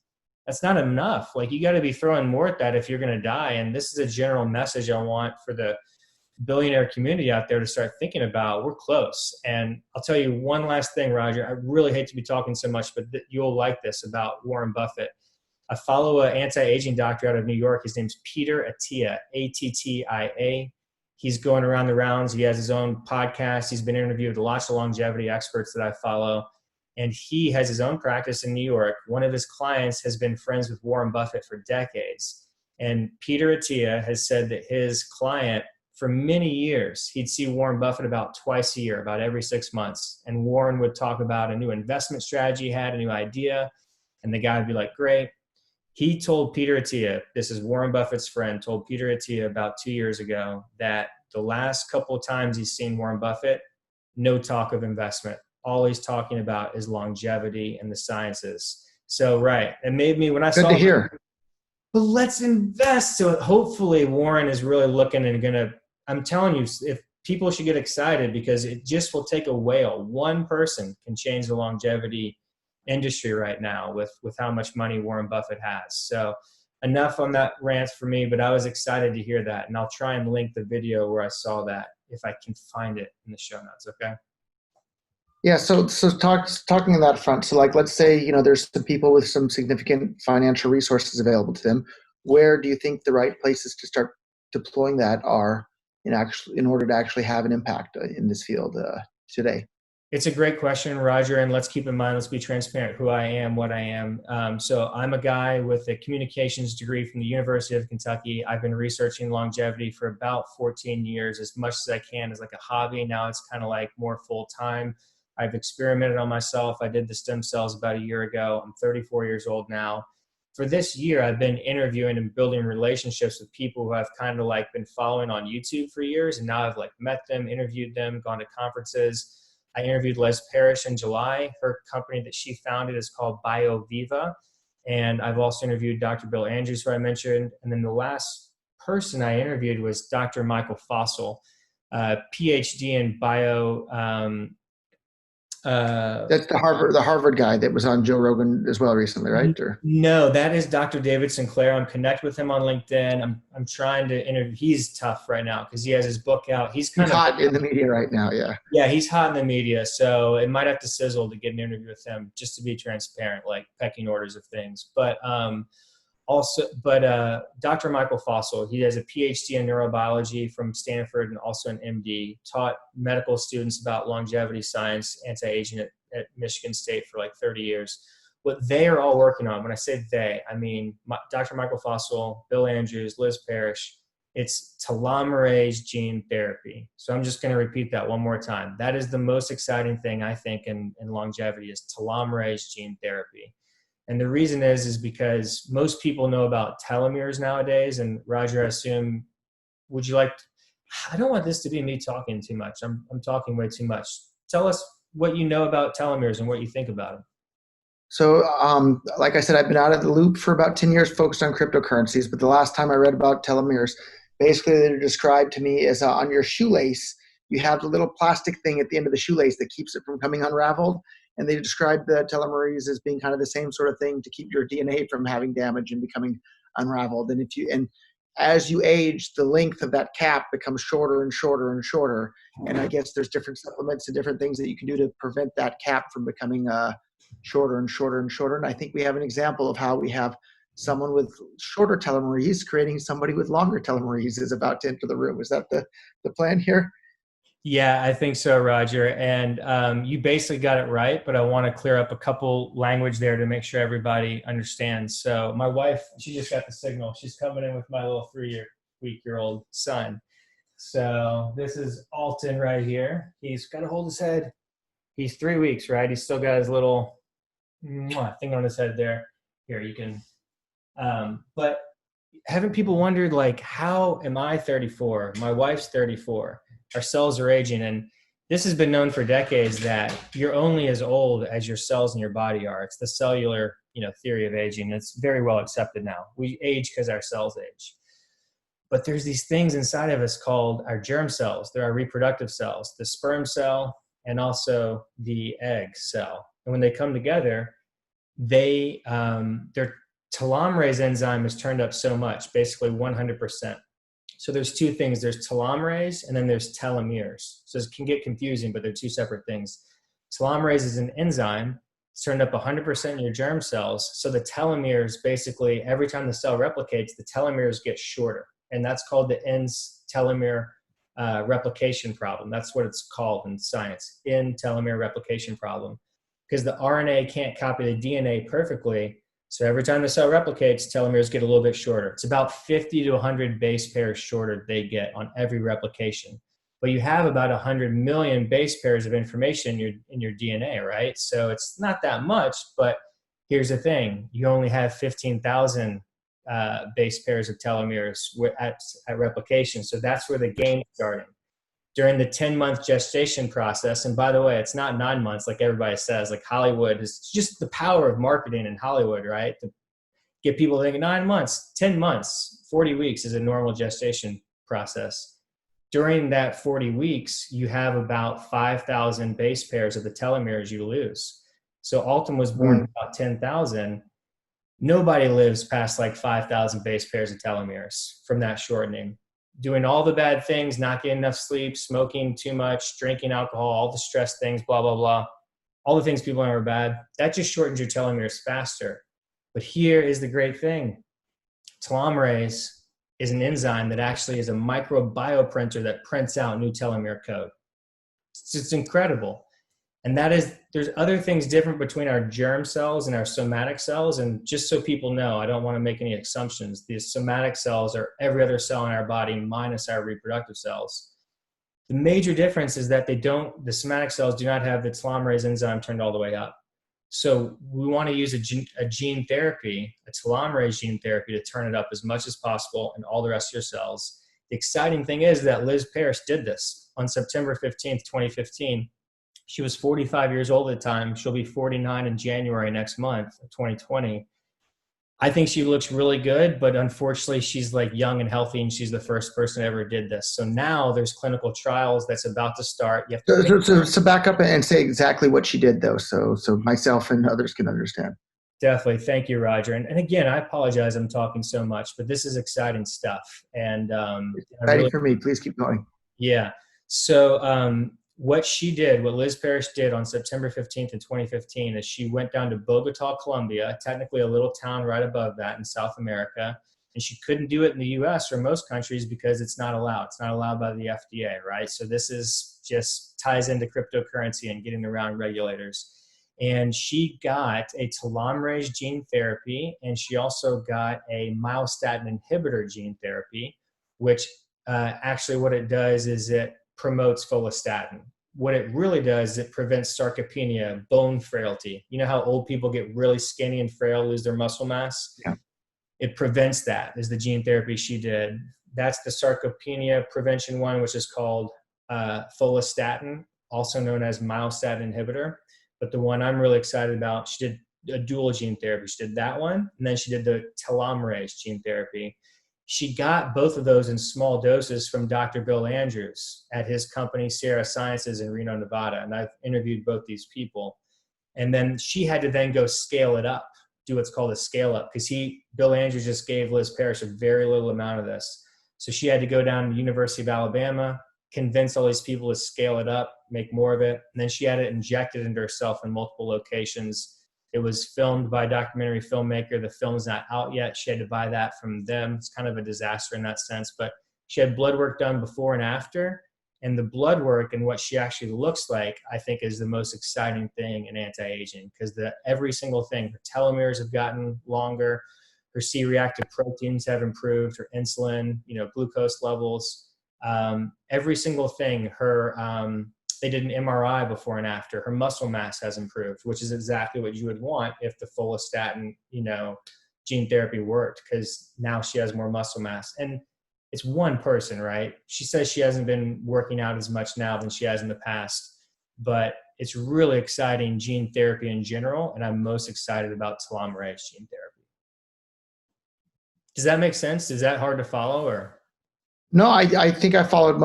That's not enough. You got to be throwing more at that if you're going to die. And this is a general message I want for the billionaire community out there to start thinking about. We're close. And I'll tell you one last thing, Roger. I really hate to be talking so much, but you'll like this about Warren Buffett. I follow an anti-aging doctor out of New York. His name's Peter Attia, Attia. He's going around the rounds. He has his own podcast. He's been interviewed with lots of longevity experts that I follow. And he has his own practice in New York. One of his clients has been friends with Warren Buffett for decades. And Peter Attia has said that his client, for many years, he'd see Warren Buffett about twice a year, about every 6 months. And Warren would talk about a new investment strategy he had, a new idea. And the guy would be like, great. He told Peter Attia, this is Warren Buffett's friend, told Peter Attia about 2 years ago that the last couple of times he's seen Warren Buffett, no talk of investment. All he's talking about is longevity and the sciences. So, right. It made me, when I saw Good to hear. But let's invest. So hopefully Warren is really looking and gonna, I'm telling you, if people should get excited, because it just will take a whale. One person can change the longevity industry right now with how much money Warren Buffett has. So enough on that rant for me, but I was excited to hear that. And I'll try and link the video where I saw that if I can find it in the show notes. Okay. Yeah. So talking on that front. So like, let's say, there's some people with some significant financial resources available to them. Where do you think the right places to start deploying that are in order to actually have an impact in this field today? It's a great question, Roger, and let's keep in mind, let's be transparent who I am, what I am. So I'm a guy with a communications degree from the University of Kentucky. I've been researching longevity for about 14 years, as much as I can as like a hobby. Now it's kind of like more full-time. I've experimented on myself. I did the stem cells about a year ago. I'm 34 years old now. For this year, I've been interviewing and building relationships with people who I've kind of like been following on YouTube for years. And now I've like met them, interviewed them, gone to conferences. I interviewed Liz Parrish in July. Her company that she founded is called BioViva. And I've also interviewed Dr. Bill Andrews, who I mentioned. And then the last person I interviewed was Dr. Michael Fossel, PhD in bio. That's the Harvard guy that was on Joe Rogan as well recently, right? Or? No, that is Dr. David Sinclair. I'm connected with him on LinkedIn. I'm trying to interview. He's tough right now because he has his book out. He's hot in the media right now. Yeah. Yeah, he's hot in the media. So it might have to sizzle to get an interview with him, just to be transparent, like pecking orders of things. But Dr. Michael Fossel, he has a PhD in neurobiology from Stanford and also an MD, taught medical students about longevity science, anti-aging at Michigan State for like 30 years. What they are all working on, when I say they, I mean Dr. Michael Fossel, Bill Andrews, Liz Parrish, it's telomerase gene therapy. So I'm just going to repeat that one more time. That is the most exciting thing, I think, in longevity is telomerase gene therapy. And the reason is because most people know about telomeres nowadays. And Roger, I assume, I don't want this to be me talking too much. I'm talking way too much. Tell us what you know about telomeres and what you think about them. So, like I said, I've been out of the loop for about 10 years focused on cryptocurrencies. But the last time I read about telomeres, basically they're described to me as on your shoelace, you have the little plastic thing at the end of the shoelace that keeps it from coming unraveled. And they describe the telomeres as being kind of the same sort of thing to keep your DNA from having damage and becoming unraveled. And as you age, the length of that cap becomes shorter and shorter and shorter. And I guess there's different supplements and different things that you can do to prevent that cap from becoming shorter and shorter and shorter. And I think we have an example of how we have someone with shorter telomeres creating somebody with longer telomeres is about to enter the room. Is that the plan here? Yeah, I think so, Roger. And you basically got it right, but I want to clear up a couple language there to make sure everybody understands. So my wife, she just got the signal. She's coming in with my little 3-week-old son. So this is Alton right here. He's got to hold his head. He's 3 weeks, right? He's still got his little thing on his head there. Here, you can. But haven't people wondered, like, how am I 34? My wife's 34. Our cells are aging, and this has been known for decades that you're only as old as your cells in your body are. It's the cellular, theory of aging. It's very well accepted now. We age because our cells age. But there's these things inside of us called our germ cells. They're our reproductive cells, the sperm cell and also the egg cell. And when they come together, their telomerase enzyme is turned up so much, basically 100%. So there's two things. There's telomerase and then there's telomeres. So it can get confusing, but they're two separate things. Telomerase is an enzyme. It's turned up 100% in your germ cells. So the telomeres, basically, every time the cell replicates, the telomeres get shorter. And that's called the ENS telomere replication problem. That's what it's called in science, in telomere replication problem. Because the RNA can't copy the DNA perfectly. So every time the cell replicates, telomeres get a little bit shorter. It's about 50 to 100 base pairs shorter they get on every replication. But you have about 100 million base pairs of information in your DNA, right? So it's not that much, but here's the thing. You only have 15,000 base pairs of telomeres at replication. So that's where the game started. During the 10-month gestation process, and by the way, it's not 9 months like everybody says, like Hollywood is just the power of marketing in Hollywood, right? To get people thinking 9 months, 10 months, 40 weeks is a normal gestation process. During that 40 weeks, you have about 5,000 base pairs of the telomeres you lose. So Alton was born about 10,000. Nobody lives past like 5,000 base pairs of telomeres from that shortening. Doing all the bad things, not getting enough sleep, smoking too much, drinking alcohol, all the stress things, blah, blah, blah. All the things people know are bad. That just shortens your telomeres faster. But here is the great thing. Telomerase is an enzyme that actually is a microbioprinter that prints out new telomere code. It's incredible. And that is, there's other things different between our germ cells and our somatic cells. And just so people know, I don't want to make any assumptions. The somatic cells are every other cell in our body minus our reproductive cells. The major difference is that the somatic cells do not have the telomerase enzyme turned all the way up. So we want to use a gene therapy, a telomerase gene therapy, to turn it up as much as possible in all the rest of your cells. The exciting thing is that Liz Parrish did this on September 15th, 2015. She was 45 years old at the time. She'll be 49 in January next month, 2020. I think she looks really good, but unfortunately she's like young and healthy, and she's the first person who ever did this. So now there's clinical trials that's about to start. You have to So back up and say exactly what she did, though, so myself and others can understand. Definitely. Thank you, Roger. And again, I apologize I'm talking so much, but this is exciting stuff. And Exciting for me. Please keep going. Yeah. So what Liz Parrish did on September 15th in 2015 is she went down to Bogota, Colombia, technically a little town right above that in South America. And she couldn't do it in the US or most countries because it's not allowed. It's not allowed by the FDA, right? So this is just ties into cryptocurrency and getting around regulators. And she got a telomerase gene therapy, and she also got a myostatin inhibitor gene therapy, which actually what it does is it promotes follistatin. What it really does is it prevents sarcopenia, bone frailty. You know how old people get really skinny and frail, lose their muscle mass? Yeah. It prevents that, is the gene therapy she did. That's the sarcopenia prevention one, which is called follistatin, also known as myostatin inhibitor. But the one I'm really excited about, she did a dual gene therapy. She did that one, and then she did the telomerase gene therapy. She got both of those in small doses from Dr. Bill Andrews at his company, Sierra Sciences in Reno, Nevada. And I've interviewed both these people. And then she had to then go scale it up, do what's called a scale up, because Bill Andrews just gave Liz Parrish a very little amount of this. So she had to go down to the University of Alabama, convince all these people to scale it up, make more of it. And then she had it injected into herself in multiple locations. It was filmed by a documentary filmmaker. The film's not out yet. She had to buy that from them. It's kind of a disaster in that sense, but she had blood work done before and after. And the blood work and what she actually looks like, I think, is the most exciting thing in anti-aging, because every single thing, her telomeres have gotten longer, her C-reactive proteins have improved, her insulin, glucose levels, every single thing, they did an MRI before and after. Her muscle mass has improved, which is exactly what you would want if the follistatin, gene therapy worked, because now she has more muscle mass. And it's one person, right? She says she hasn't been working out as much now than she has in the past, but it's really exciting gene therapy in general. And I'm most excited about telomerase gene therapy. Does that make sense? Is that hard to follow, or? No, I think I followed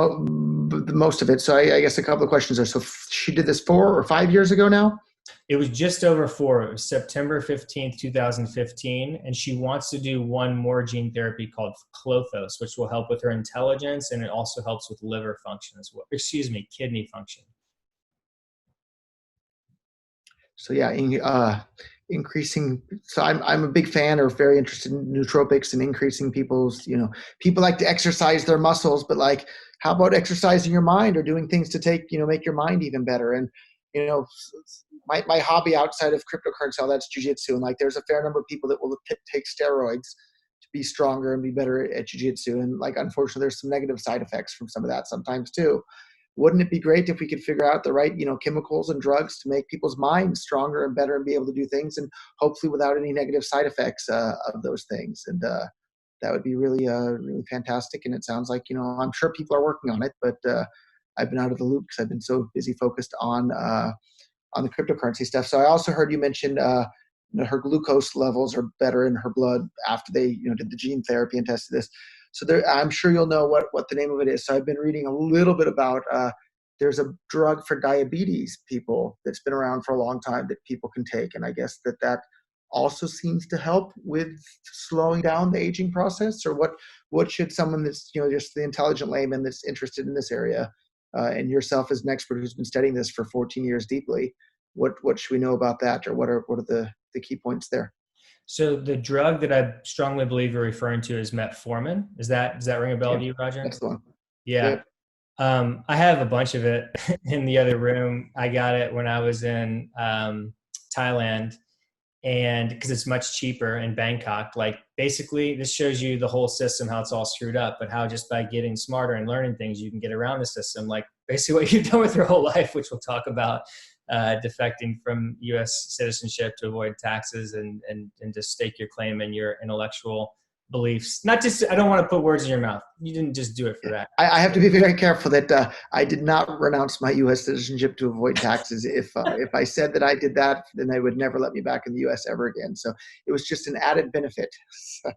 most of it. So I guess a couple of questions are, so she did this 4 or 5 years ago now? It was just over 4. It was September 15th, 2015. And she wants to do one more gene therapy called Clothos, which will help with her intelligence. And it also helps with liver function as well. Excuse me, kidney function. So yeah, increasing. So I'm a big fan or very interested in nootropics and increasing people's, people like to exercise their muscles, but like, how about exercising your mind or doing things to make your mind even better? And, my hobby outside of cryptocurrency, all that's jujitsu. And like, there's a fair number of people that will take steroids to be stronger and be better at jujitsu. And like, unfortunately, there's some negative side effects from some of that sometimes too. Wouldn't it be great if we could figure out the right, chemicals and drugs to make people's minds stronger and better and be able to do things, and hopefully without any negative side effects of those things? And that would be really, really fantastic. And it sounds like, I'm sure people are working on it, but I've been out of the loop because I've been so busy focused on the cryptocurrency stuff. So I also heard you mention her glucose levels are better in her blood after they, did the gene therapy and tested this. So I'm sure you'll know what the name of it is. So I've been reading a little bit about, there's a drug for diabetes people that's been around for a long time that people can take. And I guess that also seems to help with slowing down the aging process. Or what should someone that's, just the intelligent layman that's interested in this area, and yourself as an expert who's been studying this for 14 years deeply, what should we know about that? Or what are the key points there? So the drug that I strongly believe you're referring to is metformin. Does that ring a bell to you, Roger? That's the one. Yeah. Yep. I have a bunch of it in the other room. I got it when I was in Thailand, and because it's much cheaper in Bangkok. Like, basically, this shows you the whole system, how it's all screwed up, but how just by getting smarter and learning things, you can get around the system. Like, basically what you've done with your whole life, which we'll talk about. Defecting from U.S. citizenship to avoid taxes and just stake your claim in your intellectual beliefs. Not just, I don't want to put words in your mouth. You didn't just do it for that. I have to be very careful that I did not renounce my U.S. citizenship to avoid taxes. If I said that I did that, then they would never let me back in the U.S. ever again. So it was just an added benefit. So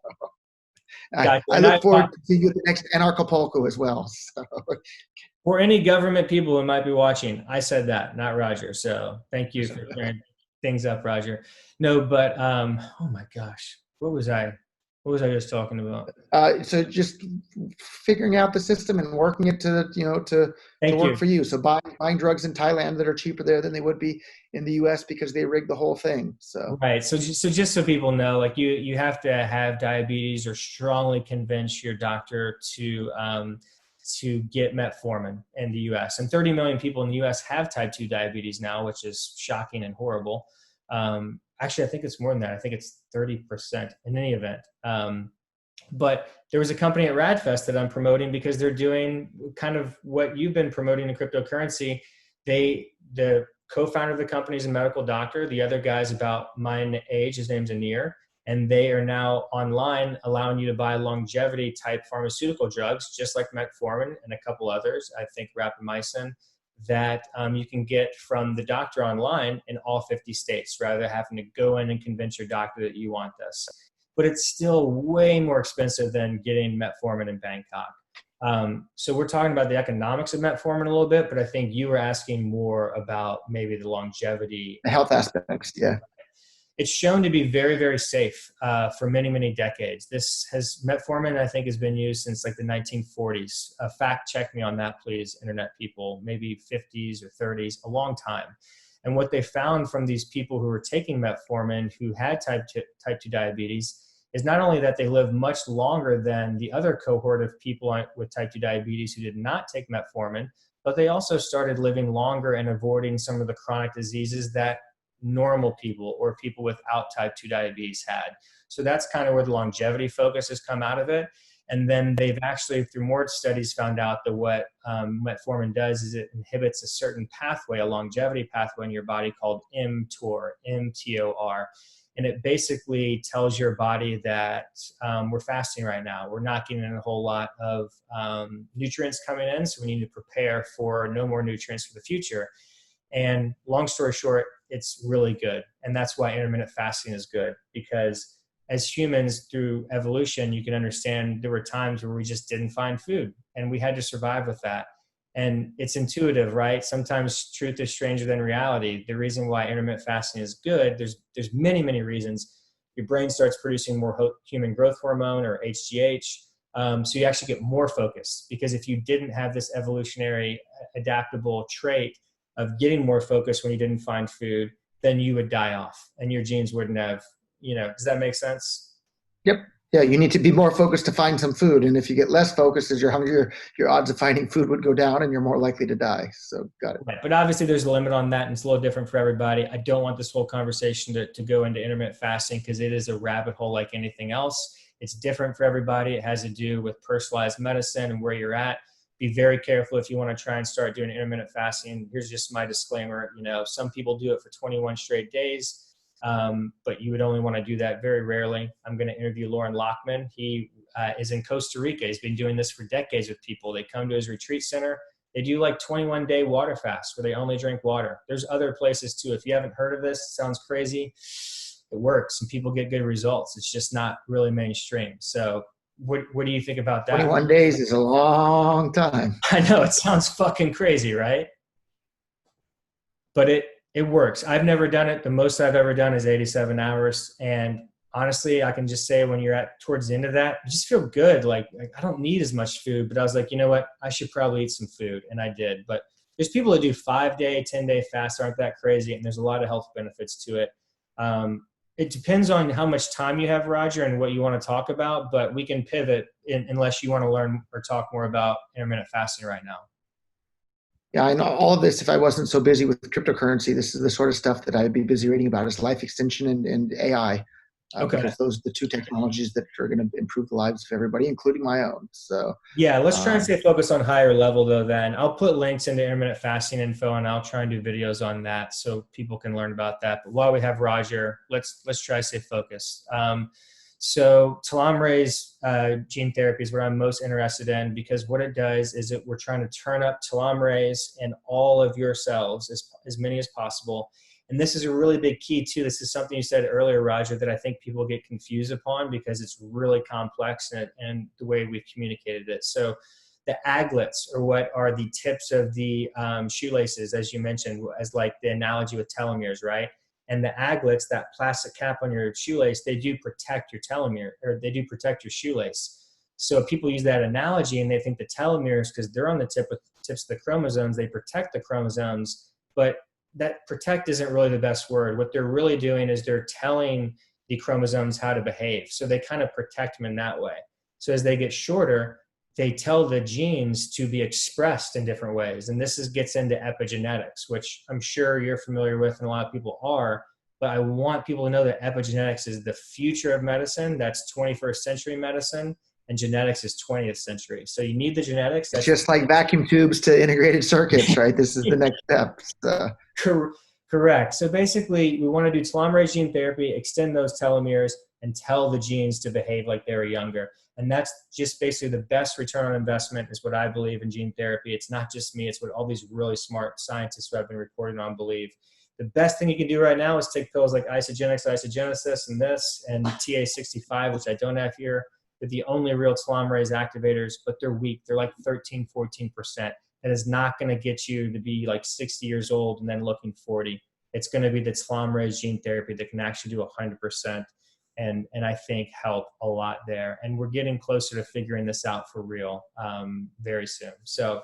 Gotcha. I look forward to seeing you at the next Anarchapulco as well. So. For any government people who might be watching, I said that, not Roger. So thank you for clearing things up, Roger. No, but oh my gosh, what was I just talking about? So just figuring out the system and working it to work for you. So buying drugs in Thailand that are cheaper there than they would be in the U.S. because they rigged the whole thing. So right. So just so people know, like you have to have diabetes or strongly convince your doctor to get metformin in the U.S. And 30 million people in the U.S. have type 2 diabetes now, which is shocking and horrible. Actually, I think it's more than that. I think it's 30% in any event. But there was a company at Radfest that I'm promoting because they're doing kind of what you've been promoting in cryptocurrency. The co-founder of the company is a medical doctor. The other guy's about my age. His name's Anir. And they are now online allowing you to buy longevity type pharmaceutical drugs, just like metformin and a couple others, I think rapamycin, that you can get from the doctor online in all 50 states, rather than having to go in and convince your doctor that you want this. But it's still way more expensive than getting metformin in Bangkok. So we're talking about the economics of metformin a little bit, but I think you were asking more about maybe the longevity. The health aspects, yeah. It's shown to be very, very safe for many, many decades. Metformin, I think, has been used since like the 1940s. Fact check me on that, please, internet people, maybe 50s or 30s, a long time. And what they found from these people who were taking metformin who had type 2 diabetes is not only that they live much longer than the other cohort of people with type 2 diabetes who did not take metformin, but they also started living longer and avoiding some of the chronic diseases that normal people or people without type 2 diabetes had. So that's kind of where the longevity focus has come out of it. And then they've actually, through more studies, found out that what metformin does is it inhibits a certain pathway, a longevity pathway in your body called mTOR, M-T-O-R. And it basically tells your body that we're fasting right now. We're not getting a whole lot of nutrients coming in, so we need to prepare for no more nutrients for the future. And long story short, it's really good. And that's why intermittent fasting is good, because as humans through evolution, you can understand there were times where we just didn't find food and we had to survive with that. And it's intuitive, right? Sometimes truth is stranger than reality. The reason why intermittent fasting is good, there's many, many reasons. Your brain starts producing more human growth hormone, or HGH. So you actually get more focused, because if you didn't have this evolutionary adaptable trait of getting more focused when you didn't find food, then you would die off and your genes wouldn't have, does that make sense? Yep. Yeah, you need to be more focused to find some food. And if you get less focused as you're hungry, your odds of finding food would go down and you're more likely to die. So got it. Right. But obviously there's a limit on that, and it's a little different for everybody. I don't want this whole conversation to go into intermittent fasting, because it is a rabbit hole like anything else. It's different for everybody. It has to do with personalized medicine and where you're at. Be very careful if you want to try and start doing intermittent fasting. Here's just my disclaimer. Some people do it for 21 straight days. But you would only want to do that very rarely. I'm going to interview Lauren Lockman. He is in Costa Rica. He's been doing this for decades with people. They come to his retreat center. They do like 21-day water fast where they only drink water. There's other places too. If you haven't heard of this, it sounds crazy. It works and people get good results. It's just not really mainstream. So what do you think about that? 21 days is a long time. I know, it sounds fucking crazy, right? But it works. I've never done it. The most I've ever done is 87 hours. And honestly, I can just say when you're at towards the end of that, you just feel good. Like I don't need as much food, but I was like, you know what? I should probably eat some food. And I did. But there's people that do 5-day, 10-day fasts aren't that crazy. And there's a lot of health benefits to it. It depends on how much time you have, Roger, and what you want to talk about, but we can pivot unless you want to learn or talk more about intermittent fasting right now. Yeah, I know all of this. If I wasn't so busy with cryptocurrency, this is the sort of stuff that I'd be busy reading about, is life extension and AI. Okay. Because those are the two technologies that are going to improve the lives of everybody, including my own. So yeah, let's try and stay focused on higher level though. Then I'll put links into intermittent fasting info, and I'll try and do videos on that so people can learn about that. But while we have Roger, let's try to stay focused. So telomerase gene therapy is what I'm most interested in, because what it does is we're trying to turn up telomerase in all of your cells, as many as possible. And this is a really big key too. This is something you said earlier, Roger, that I think people get confused upon because it's really complex and the way we've communicated it. So the aglets are what are the tips of the shoelaces, as you mentioned, as like the analogy with telomeres, right? And the aglets, that plastic cap on your shoelace, they do protect your telomere, or they do protect your shoelace. So people use that analogy and they think the telomeres, because they're on the tips of the chromosomes, they protect the chromosomes, but that protect isn't really the best word. What they're really doing is they're telling the chromosomes how to behave. So they kind of protect them in that way. So as they get shorter, they tell the genes to be expressed in different ways. And this gets into epigenetics, which I'm sure you're familiar with and a lot of people are. But I want people to know that epigenetics is the future of medicine. That's 21st century medicine. And genetics is 20th century. So you need the genetics. It's just like vacuum tubes to integrated circuits, right? This is the next step. Correct. So basically, we want to do telomerase gene therapy, extend those telomeres, and tell the genes to behave like they were younger. And that's just basically the best return on investment is what I believe in gene therapy. It's not just me. It's what all these really smart scientists who have been reporting on believe. The best thing you can do right now is take pills like Isagenix, Isagenesis, and this, and TA65, which I don't have here. They're the only real telomerase activators, but they're weak. They're like 13, 14%. That is not going to get you to be like 60 years old and then looking 40. It's going to be the telomerase gene therapy that can actually do 100% and I think help a lot there. And we're getting closer to figuring this out for real very soon. So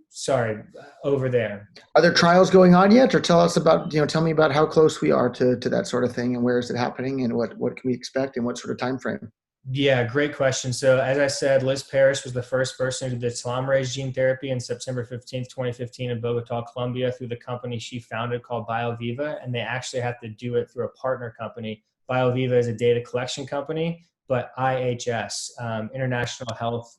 sorry, over there. Are there trials going on yet? Or tell me about how close we are to that sort of thing, and where is it happening, and what can we expect, and what sort of time frame? Yeah, great question. So as I said, Liz Parrish was the first person who did telomerase gene therapy in September 15th, 2015 in Bogota, Colombia through the company she founded called BioViva. And they actually have to do it through a partner company. BioViva is a data collection company, but IHS, International Health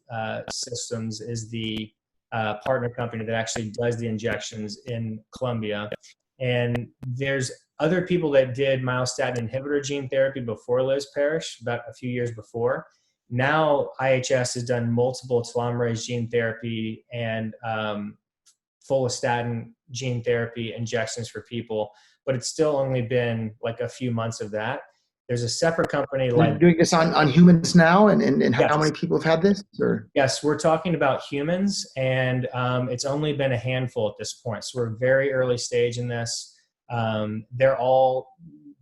Systems, is the partner company that actually does the injections in Colombia. And there's other people that did myostatin inhibitor gene therapy before Liz Parrish, about a few years before. Now IHS has done multiple telomerase gene therapy and follistatin gene therapy injections for people, but it's still only been like a few months of that. There's a separate company You're like, doing this on humans now, and how yes, many people have had this? Or yes, we're talking about humans, and it's only been a handful at this point. So we're very early stage in this. They're all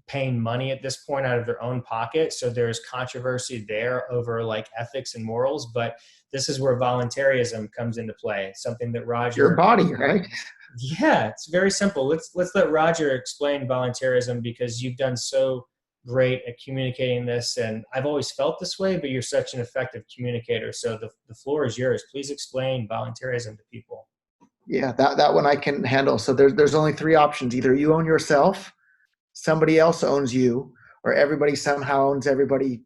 paying money at this point out of their own pocket. So there's controversy there over like ethics and morals, but this is where voluntarism comes into play. Something that Roger, your body, right? yeah, it's very simple. Let's let Roger explain voluntarism, because you've done so great at communicating this, and I've always felt this way, but you're such an effective communicator. So the floor is yours. Please explain voluntarism to people. Yeah, that one I can handle. So there's only three options. Either you own yourself, somebody else owns you, or everybody somehow owns everybody,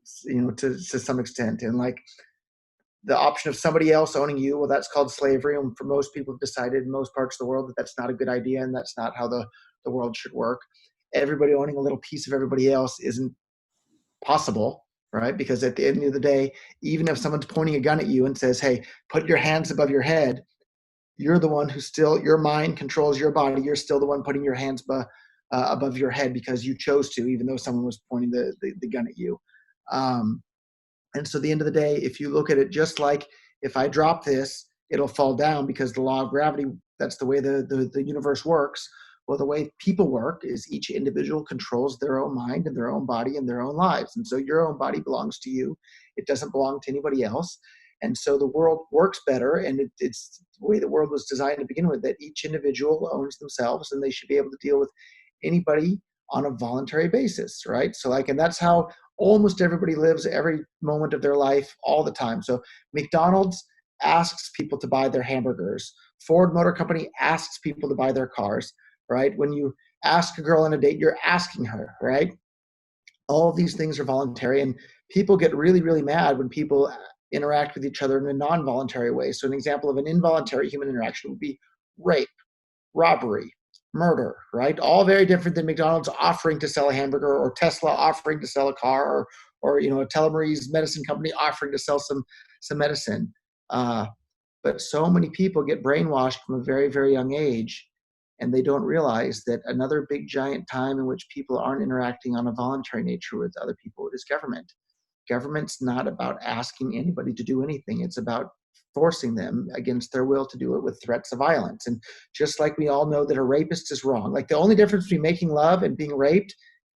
to some extent. And like the option of somebody else owning you, well, that's called slavery. And for most people have decided in most parts of the world that that's not a good idea, and that's not how the world should work. Everybody owning a little piece of everybody else isn't possible, right? Because at the end of the day, even if someone's pointing a gun at you and says, hey, put your hands above your head, you're the one who still, your mind controls your body. You're still the one putting your hands above your head because you chose to, even though someone was pointing the gun at you. And so at the end of the day, if you look at it just like, if I drop this, it'll fall down because the law of gravity, that's the way the universe works. Well, the way people work is each individual controls their own mind and their own body and their own lives. And so your own body belongs to you. It doesn't belong to anybody else. And so the world works better, and it's the way the world was designed to begin with, that each individual owns themselves and they should be able to deal with anybody on a voluntary basis, right? So and that's how almost everybody lives every moment of their life all the time. So McDonald's asks people to buy their hamburgers. Ford Motor Company asks people to buy their cars, right? When you ask a girl on a date, you're asking her, right? All of these things are voluntary, and people get really, really mad when people interact with each other in a non-voluntary way. So an example of an involuntary human interaction would be rape, robbery, murder, right? All very different than McDonald's offering to sell a hamburger, or Tesla offering to sell a car, or a telomerase medicine company offering to sell some medicine. But so many people get brainwashed from a very, very young age, and they don't realize that another big giant time in which people aren't interacting on a voluntary nature with other people is government. Government's not about asking anybody to do anything. It's about forcing them against their will to do it with threats of violence. And just like we all know that a rapist is wrong, like the only difference between making love and being raped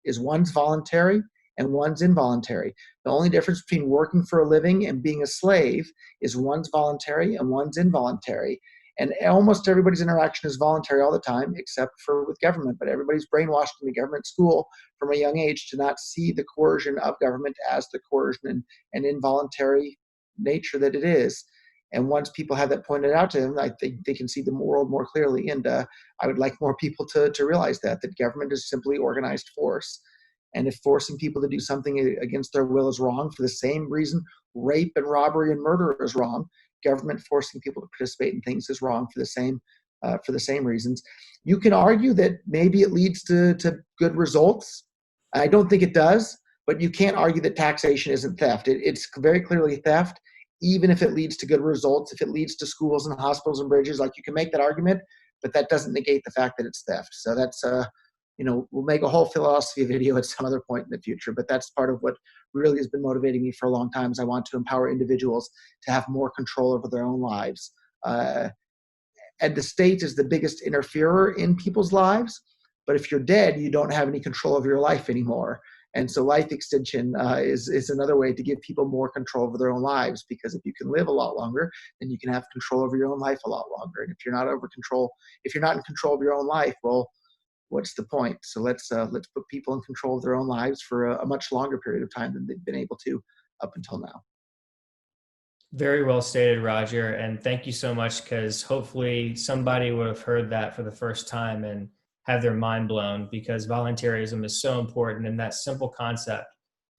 is one's voluntary and one's involuntary. The only difference between working for a living and being a slave is one's voluntary and one's involuntary. And almost everybody's interaction is voluntary all the time, except for with government. But everybody's brainwashed in the government school from a young age to not see the coercion of government as the coercion and involuntary nature that it is. And once people have that pointed out to them, I think they can see the world more clearly. And I would like more people to realize that government is simply organized force. And if forcing people to do something against their will is wrong for the same reason rape and robbery and murder is wrong, government forcing people to participate in things is wrong for the same reasons. You can argue that maybe it leads to good results. I don't think it does, but you can't argue that taxation isn't theft. It's very clearly theft, even if it leads to good results. If it leads to schools and hospitals and bridges, like, you can make that argument, but that doesn't negate the fact that it's theft. So that's we'll make a whole philosophy video at some other point in the future, but that's part of what really has been motivating me for a long time, is I want to empower individuals to have more control over their own lives. And the state is the biggest interferer in people's lives, but if you're dead, you don't have any control over your life anymore. And so life extension is another way to give people more control over their own lives, because if you can live a lot longer, then you can have control over your own life a lot longer. And if you're not in control of your own life, well, what's the point? So let's put people in control of their own lives for a much longer period of time than they've been able to up until now. Very well stated, Roger. And thank you so much, because hopefully somebody would have heard that for the first time and have their mind blown, because voluntarism is so important. And that simple concept,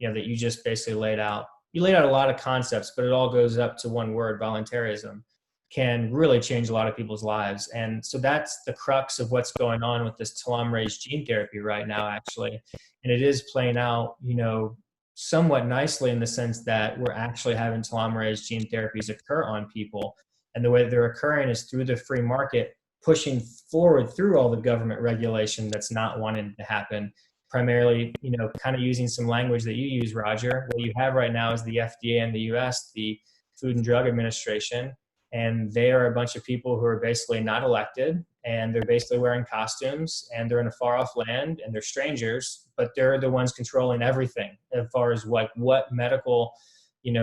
that you just basically laid out. You laid out a lot of concepts, but it all goes up to one word: voluntarism. Can really change a lot of people's lives. And so that's the crux of what's going on with this telomerase gene therapy right now, actually. And it is playing out, somewhat nicely, in the sense that we're actually having telomerase gene therapies occur on people. And the way that they're occurring is through the free market, pushing forward through all the government regulation that's not wanting to happen. primarily, kind of using some language that you use, Roger. What you have right now is the FDA in the US, the Food and Drug Administration, and they are a bunch of people who are basically not elected, and they're basically wearing costumes, and they're in a far off land, and they're strangers, but they're the ones controlling everything as far as what medical,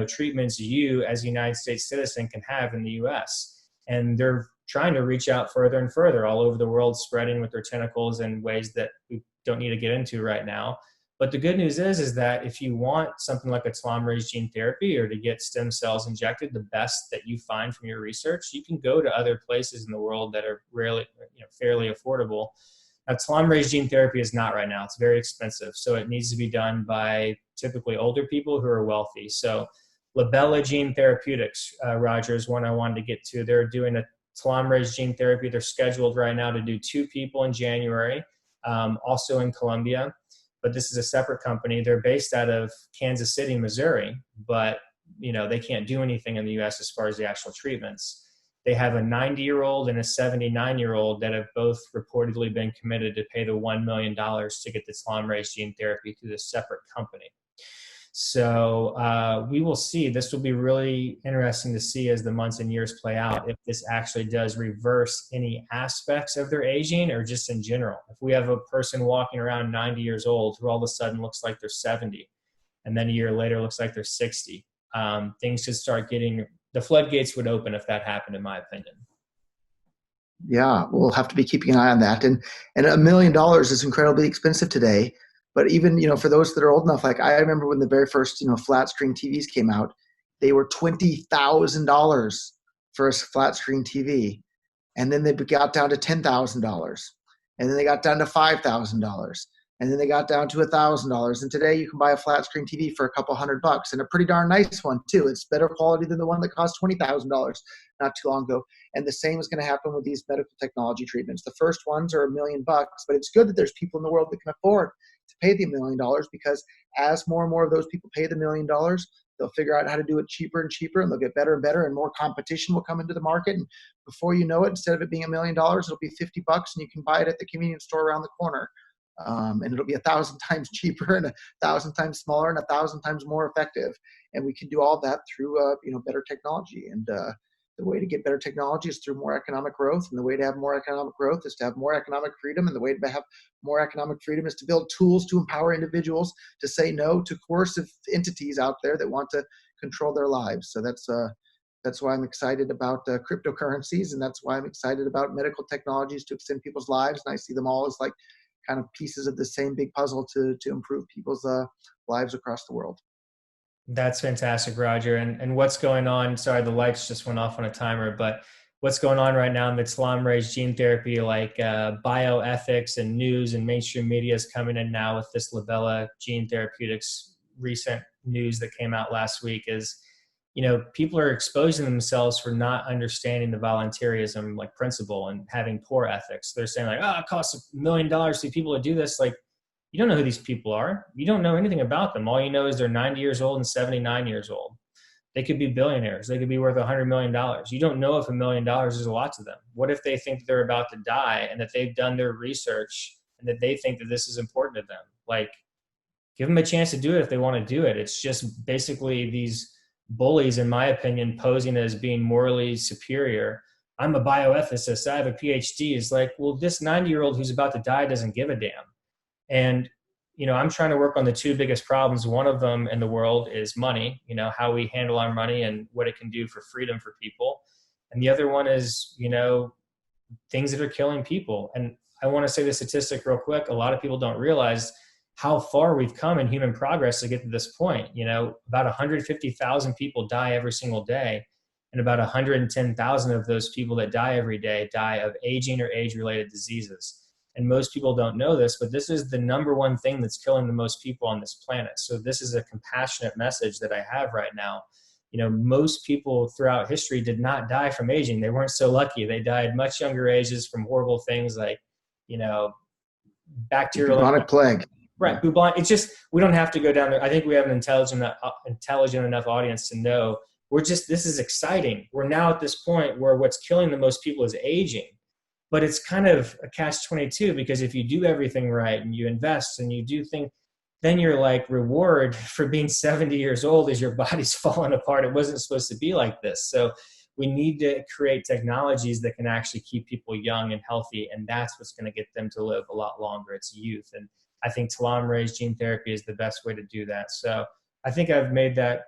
treatments you as a United States citizen can have in the US. And they're trying to reach out further and further all over the world, spreading with their tentacles in ways that we don't need to get into right now. But the good news is that if you want something like a telomerase gene therapy or to get stem cells injected, the best that you find from your research, you can go to other places in the world that are really, fairly affordable. Now, telomerase gene therapy is not right now. It's very expensive. So it needs to be done by typically older people who are wealthy. So Labella Gene Therapeutics, Roger, is one I wanted to get to. They're doing a telomerase gene therapy. They're scheduled right now to do 2 people in January, also in Colombia. But this is a separate company. They're based out of Kansas City, Missouri, but they can't do anything in the US as far as the actual treatments. They have a 90-year-old and a 79-year-old that have both reportedly been committed to pay the $1 million to get the telomerase gene therapy through this separate company. So we will see. This will be really interesting to see as the months and years play out, if this actually does reverse any aspects of their aging or just in general. If we have a person walking around 90 years old who all of a sudden looks like they're 70, and then a year later looks like they're 60, things could start getting, the floodgates would open if that happened, in my opinion. Yeah, we'll have to be keeping an eye on that. And $1 million is incredibly expensive today. But even, for those that are old enough, like I remember when the very first, flat screen TVs came out, they were $20,000 for a flat screen TV. And then they got down to $10,000. And then they got down to $5,000. And then they got down to $1,000. And today you can buy a flat screen TV for a couple $100, and a pretty darn nice one too. It's better quality than the one that cost $20,000 not too long ago. And the same is going to happen with these medical technology treatments. The first ones are $1 million, but it's good that there's people in the world that can afford to pay the $1 million, because as more and more of those people pay the $1 million, they'll figure out how to do it cheaper and cheaper, and they'll get better and better, and more competition will come into the market. And before you know it, instead of it being $1 million, it'll be $50, and you can buy it at the convenience store around the corner. And it'll be 1,000 times cheaper and 1,000 times smaller and 1,000 times more effective. And we can do all that through, better technology. And the way to get better technology is through more economic growth. And the way to have more economic growth is to have more economic freedom. And the way to have more economic freedom is to build tools to empower individuals to say no to coercive entities out there that want to control their lives. So that's why I'm excited about cryptocurrencies, and that's why I'm excited about medical technologies to extend people's lives. And I see them all as like kind of pieces of the same big puzzle to improve people's lives across the world. That's fantastic, Roger. And what's going on, sorry, the lights just went off on a timer, but what's going on right now in the telomerase gene therapy, like bioethics and news and mainstream media is coming in now with this Labella Gene Therapeutics recent news that came out last week is, people are exposing themselves for not understanding the voluntaryism like principle and having poor ethics. They're saying like, it costs $1 million for people to do this. Like, you don't know who these people are. You don't know anything about them. All you know is they're 90 years old and 79 years old. They could be billionaires. They could be worth $100 million. You don't know if $1 million is a lot to them. What if they think that they're about to die and that they've done their research and that they think that this is important to them? Like, give them a chance to do it if they want to do it. It's just basically these bullies, in my opinion, posing as being morally superior. I'm a bioethicist. I have a PhD. It's like, well, this 90-year-old who's about to die doesn't give a damn. And, I'm trying to work on the 2 biggest problems. One of them in the world is money, how we handle our money and what it can do for freedom for people. And the other one is, things that are killing people. And I want to say the statistic real quick. A lot of people don't realize how far we've come in human progress to get to this point. About 150,000 people die every single day. And about 110,000 of those people that die every day die of aging or age-related diseases. And most people don't know this, but this is the number one thing that's killing the most people on this planet. So this is a compassionate message that I have right now. Most people throughout history did not die from aging. They weren't so lucky. They died much younger ages from horrible things like, bacterial. Bubonic plague. Right. Bubonic. It's just, we don't have to go down there. I think we have an intelligent enough audience to know this is exciting. We're now at this point where what's killing the most people is aging. But it's kind of a catch-22, because if you do everything right and you invest and you do things, then your like reward for being 70 years old is your body's falling apart. It wasn't supposed to be like this. So we need to create technologies that can actually keep people young and healthy. And that's what's going to get them to live a lot longer. It's youth. And I think telomerase gene therapy is the best way to do that. So I think I've made that,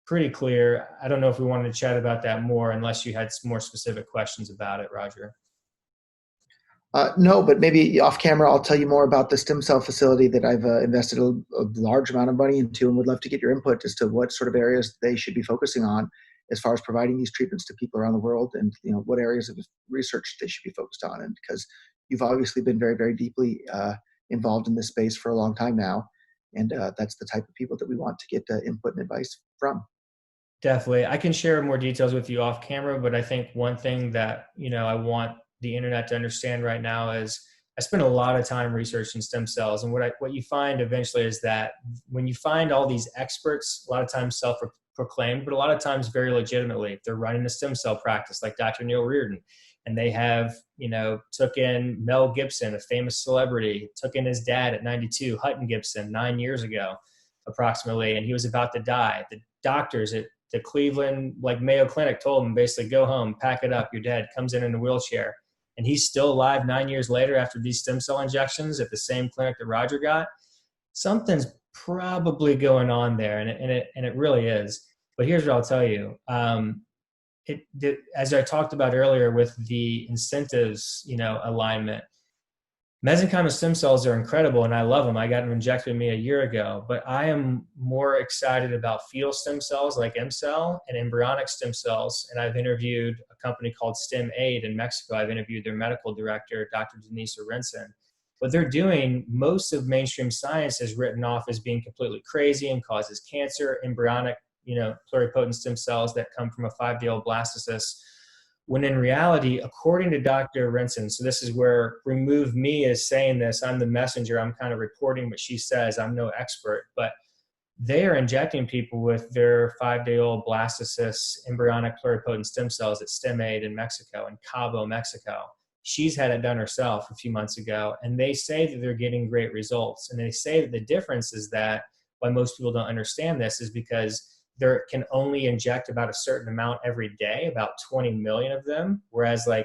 pretty clear. I don't know if we wanted to chat about that more, unless you had some more specific questions about it, Roger. No, but maybe off camera, I'll tell you more about the stem cell facility that I've invested a large amount of money into, and would love to get your input as to what sort of areas they should be focusing on as far as providing these treatments to people around the world, and what areas of research they should be focused on. And because you've obviously been very, very deeply involved in this space for a long time now, and that's the type of people that we want to get input and advice from. Definitely. I can share more details with you off camera, but I think one thing that, I want the internet to understand right now is I spend a lot of time researching stem cells. And what you find eventually is that when you find all these experts, a lot of times self-proclaimed, but a lot of times very legitimately, they're running a stem cell practice like Dr. Neil Reardon. And they have, took in Mel Gibson, a famous celebrity, took in his dad at 92, Hutton Gibson, 9 years ago, approximately. And he was about to die. The doctors at the Cleveland, Mayo Clinic told him basically, go home, pack it up, you're dead. Comes in a wheelchair. And he's still alive 9 years later after these stem cell injections at the same clinic that Roger got. Something's probably going on there, and it really is. But here's what I'll tell you. As I talked about earlier with the incentives, alignment, mesenchymal stem cells are incredible, and I love them. I got them injected in me a year ago, but I am more excited about fetal stem cells like M-cell and embryonic stem cells. And I've interviewed a company called Stem Aid in Mexico. I've interviewed their medical director, Dr. Denise Arenson. What they're doing, most of mainstream science is written off as being completely crazy and causes cancer. Embryonic, pluripotent stem cells that come from a 5-day-old blastocyst, when in reality, according to Dr. Arenson, so this is where remove me as saying this, I'm the messenger, I'm kind of reporting what she says, I'm no expert, but they are injecting people with their 5-day-old blastocyst embryonic pluripotent stem cells at Stem Aid in Mexico, in Cabo, Mexico. She's had it done herself a few months ago, and they say that they're getting great results. And they say that the difference is that why most people don't understand this is because they can only inject about a certain amount every day, about 20 million of them. Whereas I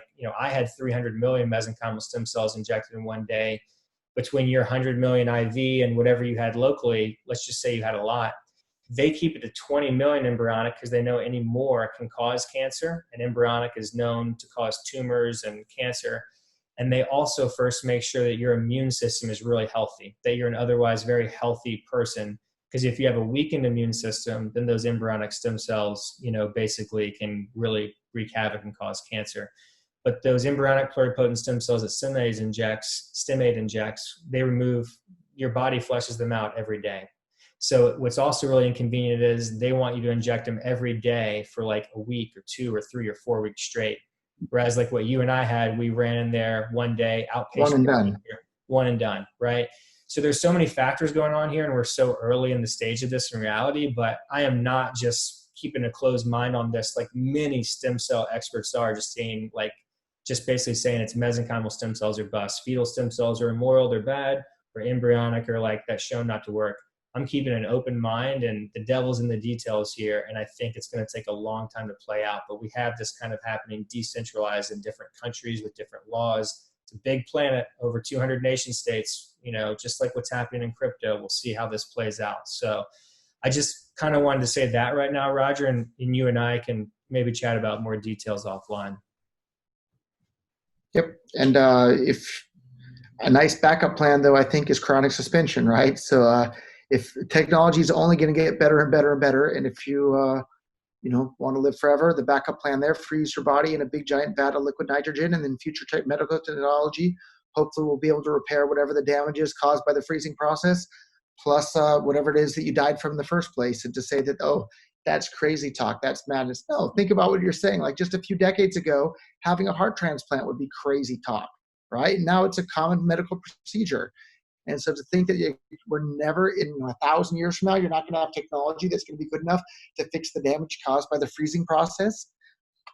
had 300 million mesenchymal stem cells injected in one day. Between your 100 million IV and whatever you had locally, let's just say you had a lot, they keep it to 20 million embryonic because they know any more can cause cancer. And embryonic is known to cause tumors and cancer. And they also first make sure that your immune system is really healthy, that you're an otherwise very healthy person. Because if you have a weakened immune system, then those embryonic stem cells, basically can really wreak havoc and cause cancer. But those embryonic pluripotent stem cells that Stem Aid injects, they remove, your body flushes them out every day. So what's also really inconvenient is they want you to inject them every day for a week or 2 or 3 or 4 weeks straight. Whereas what you and I had, we ran in there one day, outpatient. One and done. One and done, right? So there's so many factors going on here, and we're so early in the stage of this in reality, but I am not just keeping a closed mind on this like many stem cell experts are, just basically saying it's mesenchymal stem cells are bust. Fetal stem cells are immoral, they're bad, or embryonic or that's shown not to work. I'm keeping an open mind, and the devil's in the details here, and I think it's going to take a long time to play out, but we have this kind of happening decentralized in different countries with different laws. It's a big planet, over 200 nation states, just like what's happening in crypto. We'll see how this plays out. So I just kind of wanted to say that right now, Roger, and you and I can maybe chat about more details offline. Yep. And if a nice backup plan, though, I think is chronic suspension, right? So if technology is only going to get better and better and better, and if you want to live forever, the backup plan there, freeze your body in a big giant vat of liquid nitrogen, and then future medical technology hopefully we'll be able to repair whatever the damage is caused by the freezing process, plus whatever it is that you died from in the first place. And to say that, oh, that's crazy talk, that's madness. No, think about what you're saying. Just a few decades ago, having a heart transplant would be crazy talk, right? Now it's a common medical procedure. And so to think that we're never, in 1,000 years from now, you're not going to have technology that's going to be good enough to fix the damage caused by the freezing process,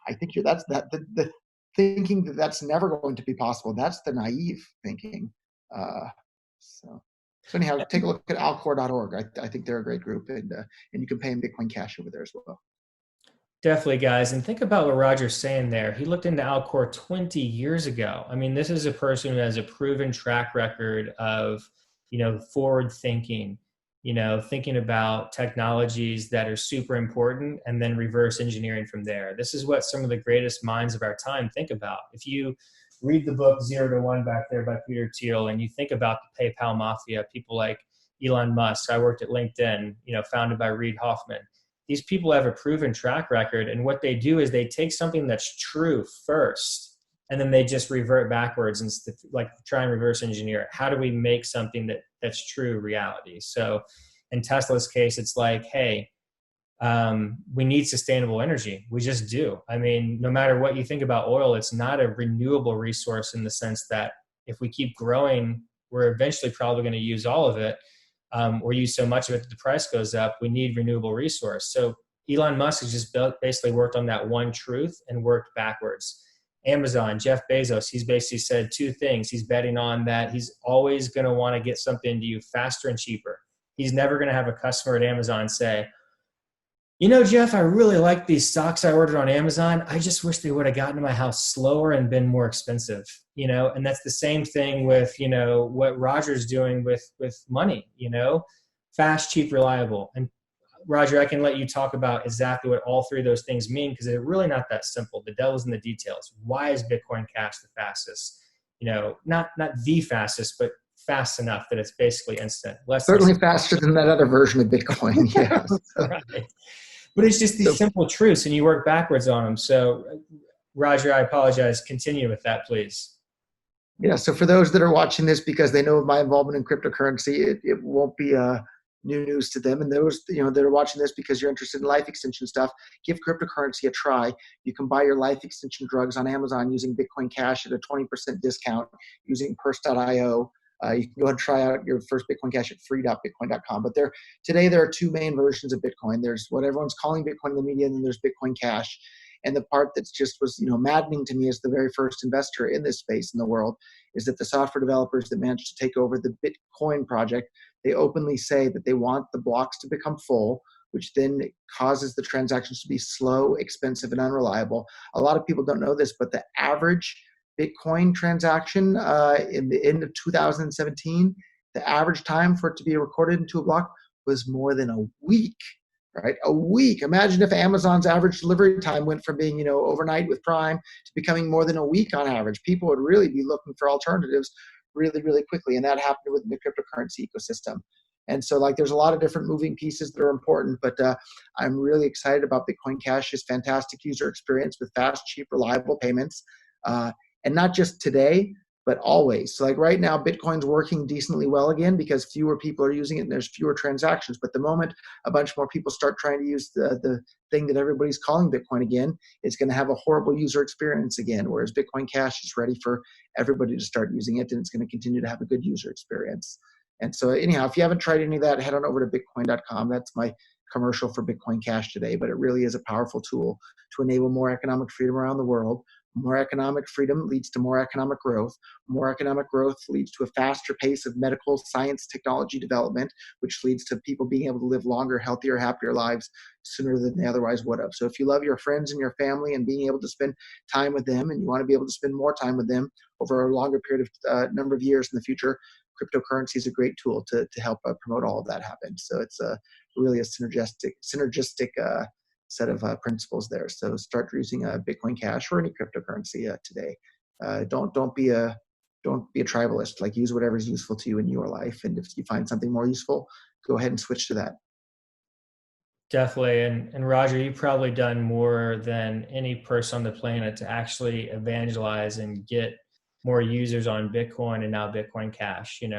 I think the thinking that that's never going to be possible. That's the naive thinking. So anyhow, take a look at alcor.org. I think they're a great group, and you can pay in Bitcoin Cash over there as well. Definitely, guys. And think about what Roger's saying there. He looked into Alcor 20 years ago. I mean, this is a person who has a proven track record of, forward thinking, thinking about technologies that are super important and then reverse engineering from there. This is what some of the greatest minds of our time think about. If you read the book 0 to 1 back there by Peter Thiel, and you think about the PayPal mafia, people like Elon Musk. I worked at LinkedIn, founded by Reid Hoffman. These people have a proven track record, and what they do is they take something that's true first, and then they just revert backwards and try and reverse engineer it. How do we make something that's true reality? So in Tesla's case, it's like, hey, we need sustainable energy. We just do. I mean, no matter what you think about oil, it's not a renewable resource in the sense that if we keep growing, we're eventually probably going to use all of it. Or use so much of it that the price goes up. We need renewable resource. So Elon Musk has just basically worked on that one truth and worked backwards. Amazon, Jeff Bezos, he's basically said two things. He's betting on that he's always going to want to get something to you faster and cheaper. He's never going to have a customer at Amazon say, Jeff, I really like these socks I ordered on Amazon. I just wish they would have gotten to my house slower and been more expensive, and that's the same thing with, what Roger's doing with money, fast, cheap, reliable. And Roger, I can let you talk about exactly what all three of those things mean, because they're really not that simple. The devil's in the details. Why is Bitcoin Cash the fastest? Not the fastest, but fast enough that it's basically instant. Certainly faster than that other version of Bitcoin. Yes. Right. But it's just these simple truths, and you work backwards on them. So, Roger, I apologize. Continue with that, please. Yeah. So for those that are watching this because they know of my involvement in cryptocurrency, it won't be new news to them. And those that are watching this because you're interested in life extension stuff, give cryptocurrency a try. You can buy your life extension drugs on Amazon using Bitcoin Cash at a 20% discount using purse.io. You can go ahead and try out your first Bitcoin Cash at free.bitcoin.com. But today there are two main versions of Bitcoin. There's what everyone's calling Bitcoin in the media, and then there's Bitcoin Cash. And the part that's just was maddening to me as the very first investor in this space in the world is that the software developers that managed to take over the Bitcoin project, they openly say that they want the blocks to become full, which then causes the transactions to be slow, expensive, and unreliable. A lot of people don't know this, but the average Bitcoin transaction in the end of 2017, the average time for it to be recorded into a block was more than a week, right? A week. Imagine if Amazon's average delivery time went from being, overnight with Prime to becoming more than a week on average. People would really be looking for alternatives really, really quickly. And that happened with the cryptocurrency ecosystem. And so there's a lot of different moving pieces that are important, but I'm really excited about Bitcoin Cash's fantastic user experience with fast, cheap, reliable payments. And not just today, but always. So right now, Bitcoin's working decently well again because fewer people are using it and there's fewer transactions. But the moment a bunch more people start trying to use the thing that everybody's calling Bitcoin again, it's going to have a horrible user experience again, whereas Bitcoin Cash is ready for everybody to start using it, and it's going to continue to have a good user experience. And so anyhow, if you haven't tried any of that, head on over to bitcoin.com. That's my commercial for Bitcoin Cash today, but it really is a powerful tool to enable more economic freedom around the world. More economic freedom leads to more economic growth. More economic growth leads to a faster pace of medical science technology development, which leads to people being able to live longer, healthier, happier lives sooner than they otherwise would have. So if you love your friends and your family and being able to spend time with them, and you want to be able to spend more time with them over a longer period of number of years in the future, cryptocurrency is a great tool to help promote all of that happen. So it's really a synergistic set of principles there. So start using Bitcoin Cash or any cryptocurrency today. Don't be a tribalist. Use whatever's useful to you in your life, and if you find something more useful, go ahead and switch to that. Definitely. And Roger, you've probably done more than any person on the planet to actually evangelize and get more users on Bitcoin and now Bitcoin Cash. Seeing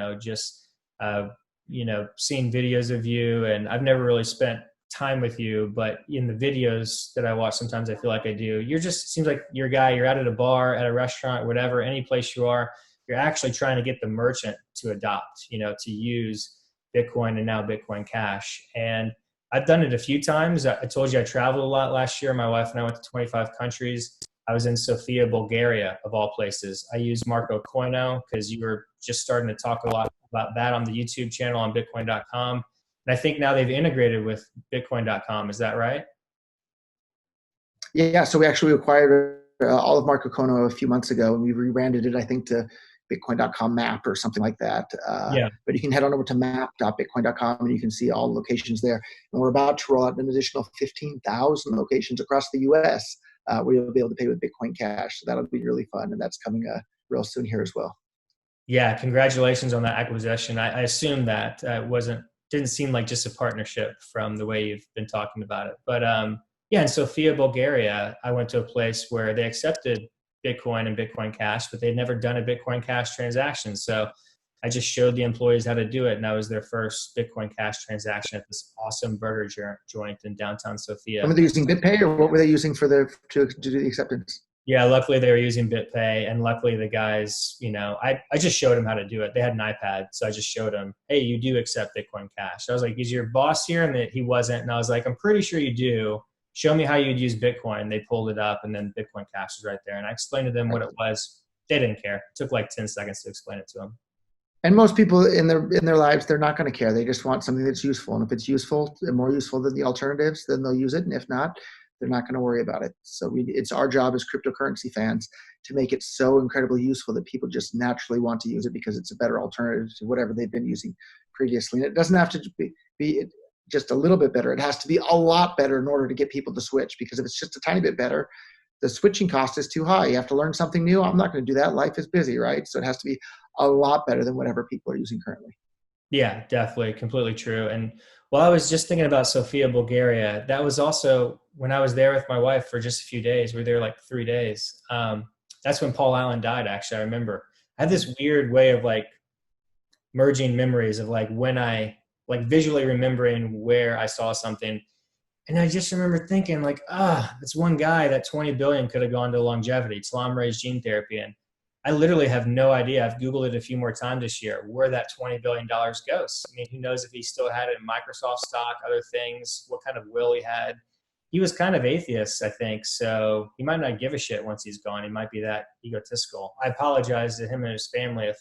videos of you, and I've never really spent time with you, but in the videos that I watch, sometimes I feel like I do. Seems like you're a guy, you're out at a bar, at a restaurant, whatever, any place you are, you're actually trying to get the merchant to adopt, to use Bitcoin and now Bitcoin Cash. And I've done it a few times. I told you I traveled a lot last year. My wife and I went to 25 countries. I was in Sofia, Bulgaria, of all places. I used Marco Coino because you were just starting to talk a lot about that on the YouTube channel on Bitcoin.com. And I think now they've integrated with Bitcoin.com. Is that right? Yeah, so we actually acquired all of Marco Cono a few months ago, and we rebranded it, I think, to Bitcoin.com map or something like that. Yeah. But you can head on over to map.bitcoin.com and you can see all the locations there. And we're about to roll out an additional 15,000 locations across the US where you'll be able to pay with Bitcoin Cash. So that'll be really fun, and that's coming real soon here as well. Yeah, congratulations on that acquisition. I assume that didn't seem like just a partnership from the way you've been talking about it. But yeah, in Sofia, Bulgaria, I went to a place where they accepted Bitcoin and Bitcoin Cash, but they'd never done a Bitcoin Cash transaction. So I just showed the employees how to do it, and that was their first Bitcoin Cash transaction at this awesome burger joint in downtown Sofia. Were they using BitPay, or what were they using to do the acceptance? Yeah, luckily they were using BitPay, and luckily the guys, I just showed them how to do it. They had an iPad, so I just showed them, hey, you do accept Bitcoin Cash. I was like, is your boss here? And he wasn't. And I was like, I'm pretty sure you do. Show me how you'd use Bitcoin. They pulled it up, and then Bitcoin Cash was right there. And I explained to them what it was. They didn't care. It took like 10 seconds to explain it to them. And most people in their lives, they're not going to care. They just want something that's useful. And if it's useful and more useful than the alternatives, then they'll use it. And if not, they're not going to worry about it. So it's our job as cryptocurrency fans to make it so incredibly useful that people just naturally want to use it because it's a better alternative to whatever they've been using previously. And it doesn't have to be just a little bit better. It has to be a lot better in order to get people to switch, because if it's just a tiny bit better, the switching cost is too high. You have to learn something new. I'm not going to do that. Life is busy, right? So it has to be a lot better than whatever people are using currently. Yeah, definitely. Completely true. And while I was just thinking about Sofia, Bulgaria, that was also when I was there with my wife for just a few days. We were there like 3 days. That's when Paul Allen died, actually. I remember I had this weird way of like merging memories of like when I like visually remembering where I saw something. And I just remember thinking like, that's one guy that 20 billion could have gone to longevity, telomerase gene therapy. And I literally have no idea. I've Googled it a few more times this year where that $20 billion goes. I mean, who knows if he still had it in Microsoft stock, other things, what kind of will he had. He was kind of atheist, I think. So he might not give a shit once he's gone. He might be that egotistical. I apologize to him and his family if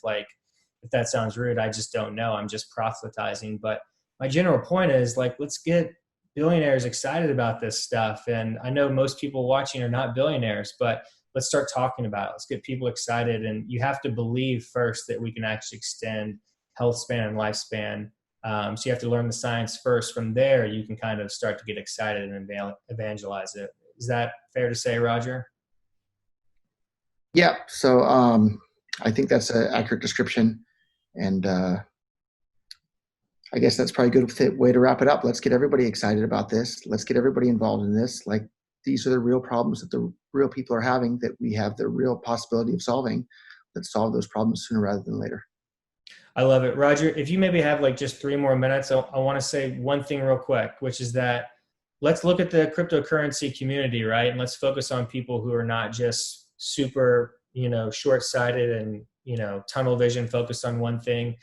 that sounds rude. I just don't know. I'm just proselytizing. But my general point is like, let's get billionaires excited about this stuff. And I know most people watching are not billionaires, but let's start talking about it. Let's get people excited. And you have to believe first that we can actually extend health span and lifespan. So you have to learn the science first. From there, you can kind of start to get excited and evangelize it. Is that fair to say, Roger? Yeah. So I think that's an accurate description. And I guess that's probably a good way to wrap it up. Let's get everybody excited about this. Let's get everybody involved in this. Like, these are the real problems that the real people are having that we have the real possibility of solving. Let's solve those problems sooner rather than later. I love it. Roger, if you maybe have like just 3 more minutes, I want to say one thing real quick, which is that let's look at the cryptocurrency community, right? And let's focus on people who are not just super, short-sighted and, tunnel vision focused on one thing.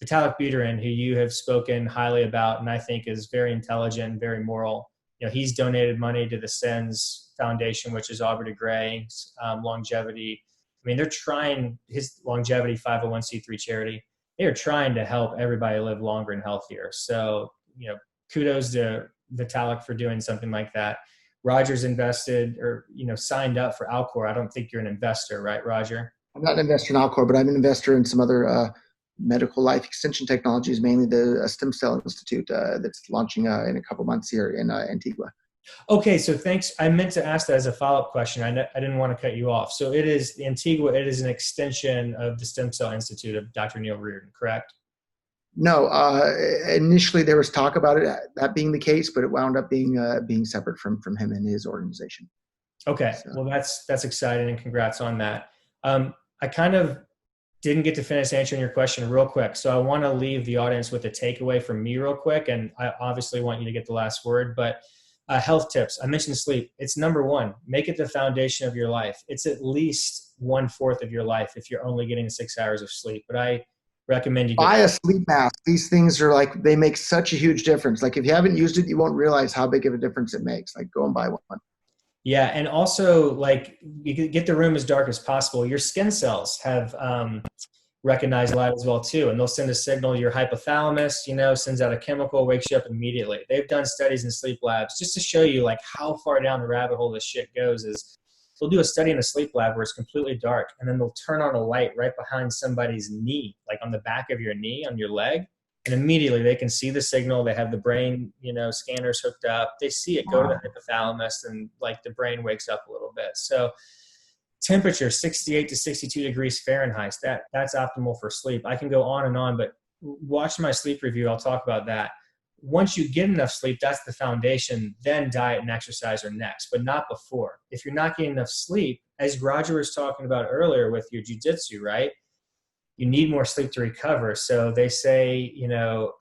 Vitalik Buterin, who you have spoken highly about and I think is very intelligent and very moral, he's donated money to the SENS Foundation, which is Aubrey de Grey's longevity. I mean, they're trying, his longevity 501c3 charity, they are trying to help everybody live longer and healthier. So, kudos to Vitalik for doing something like that. Roger's invested or, signed up for Alcor. I don't think you're an investor, right, Roger? I'm not an investor in Alcor, but I'm an investor in some other medical life extension technologies, mainly the Stem Cell Institute that's launching in a couple months here in Antigua. Okay, so thanks. I meant to ask that as a follow-up question. I didn't want to cut you off. So it is Antigua. It is an extension of the Stem Cell Institute of Dr. Neil Reardon, correct? No. Initially, there was talk about it that being the case, but it wound up being separate from him and his organization. Okay, so. Well, that's exciting, and congrats on that. I kind of didn't get to finish answering your question real quick. So I want to leave the audience with a takeaway from me real quick. And I obviously want you to get the last word, but health tips. I mentioned sleep. It's number 1. Make it the foundation of your life. It's at least 1/4 of your life if you're only getting 6 hours of sleep. But I recommend you buy a sleep mask. These things are like, they make such a huge difference. Like if you haven't used it, you won't realize how big of a difference it makes. Like go and buy one. Yeah, and also like you can get the room as dark as possible. Your skin cells have recognized light as well too, and they'll send a signal. Your hypothalamus, sends out a chemical, wakes you up immediately. They've done studies in sleep labs just to show you like how far down the rabbit hole this shit goes. Is they'll do a study in a sleep lab where it's completely dark, and then they'll turn on a light right behind somebody's knee, like on the back of your knee, on your leg. And immediately they can see the signal. They have the brain, scanners hooked up. They see it go to the hypothalamus, and like the brain wakes up a little bit. So temperature 68 to 62 degrees Fahrenheit, that's optimal for sleep. I can go on and on, but watch my sleep review. I'll talk about that. Once you get enough sleep, that's the foundation. Then diet and exercise are next, but not before. If you're not getting enough sleep, as Roger was talking about earlier with your jiu-jitsu, right? You need more sleep to recover. So they say,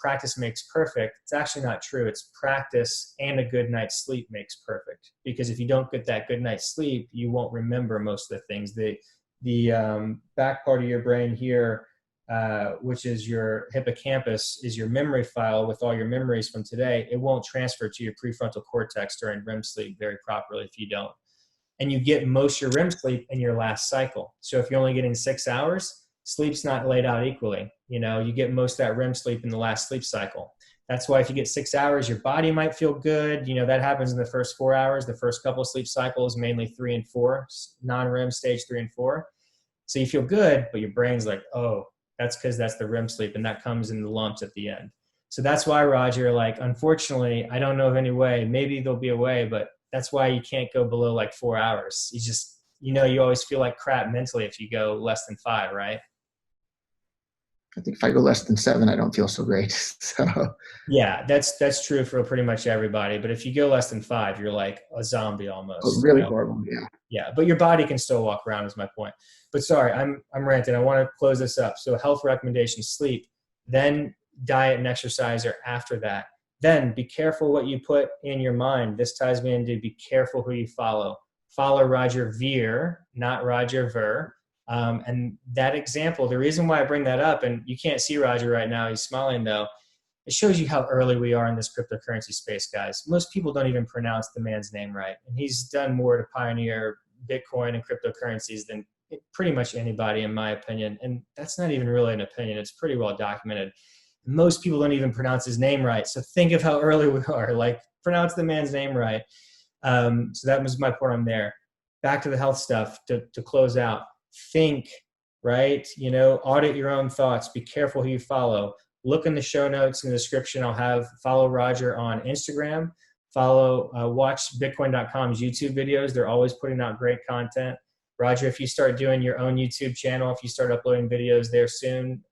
practice makes perfect. It's actually not true. It's practice and a good night's sleep makes perfect. Because if you don't get that good night's sleep, you won't remember most of the things. The back part of your brain here, which is your hippocampus, is your memory file with all your memories from today. It won't transfer to your prefrontal cortex during REM sleep very properly if you don't. And you get most of your REM sleep in your last cycle. So if you're only getting 6 hours, sleep's not laid out equally. You get most of that REM sleep in the last sleep cycle. That's why if you get 6 hours, your body might feel good. That happens in the first 4 hours. The first couple of sleep cycles, mainly 3 and 4, non-REM stage 3 and 4. So you feel good, but your brain's like, oh, that's because that's the REM sleep, and that comes in the lumps at the end. So that's why, Roger, like, unfortunately, I don't know of any way. Maybe there'll be a way, but that's why you can't go below like 4 hours. You just, you always feel like crap mentally if you go less than 5, right? I think if I go less than 7, I don't feel so great. So yeah, that's true for pretty much everybody. But if you go less than 5, you're like a zombie almost. really horrible. Yeah. Yeah, but your body can still walk around is my point. But sorry, I'm ranting. I want to close this up. So health recommendations, sleep, then diet and exercise are after that. Then be careful what you put in your mind. This ties me into be careful who you follow. Follow Roger Ver, not Roger Ver. And that example, the reason why I bring that up, and you can't see Roger right now, he's smiling though, it shows you how early we are in this cryptocurrency space, guys. Most people don't even pronounce the man's name right. And he's done more to pioneer Bitcoin and cryptocurrencies than pretty much anybody, in my opinion. And that's not even really an opinion. It's pretty well documented. Most people don't even pronounce his name right. So think of how early we are. Like, pronounce the man's name right. So that was my point on there. Back to the health stuff to close out. Think, right? Audit your own thoughts. Be careful who you follow. Look in the show notes in the description. Follow Roger on Instagram. Watch Bitcoin.com's YouTube videos. They're always putting out great content. Roger, if you start doing your own YouTube channel, if you start uploading videos there soon,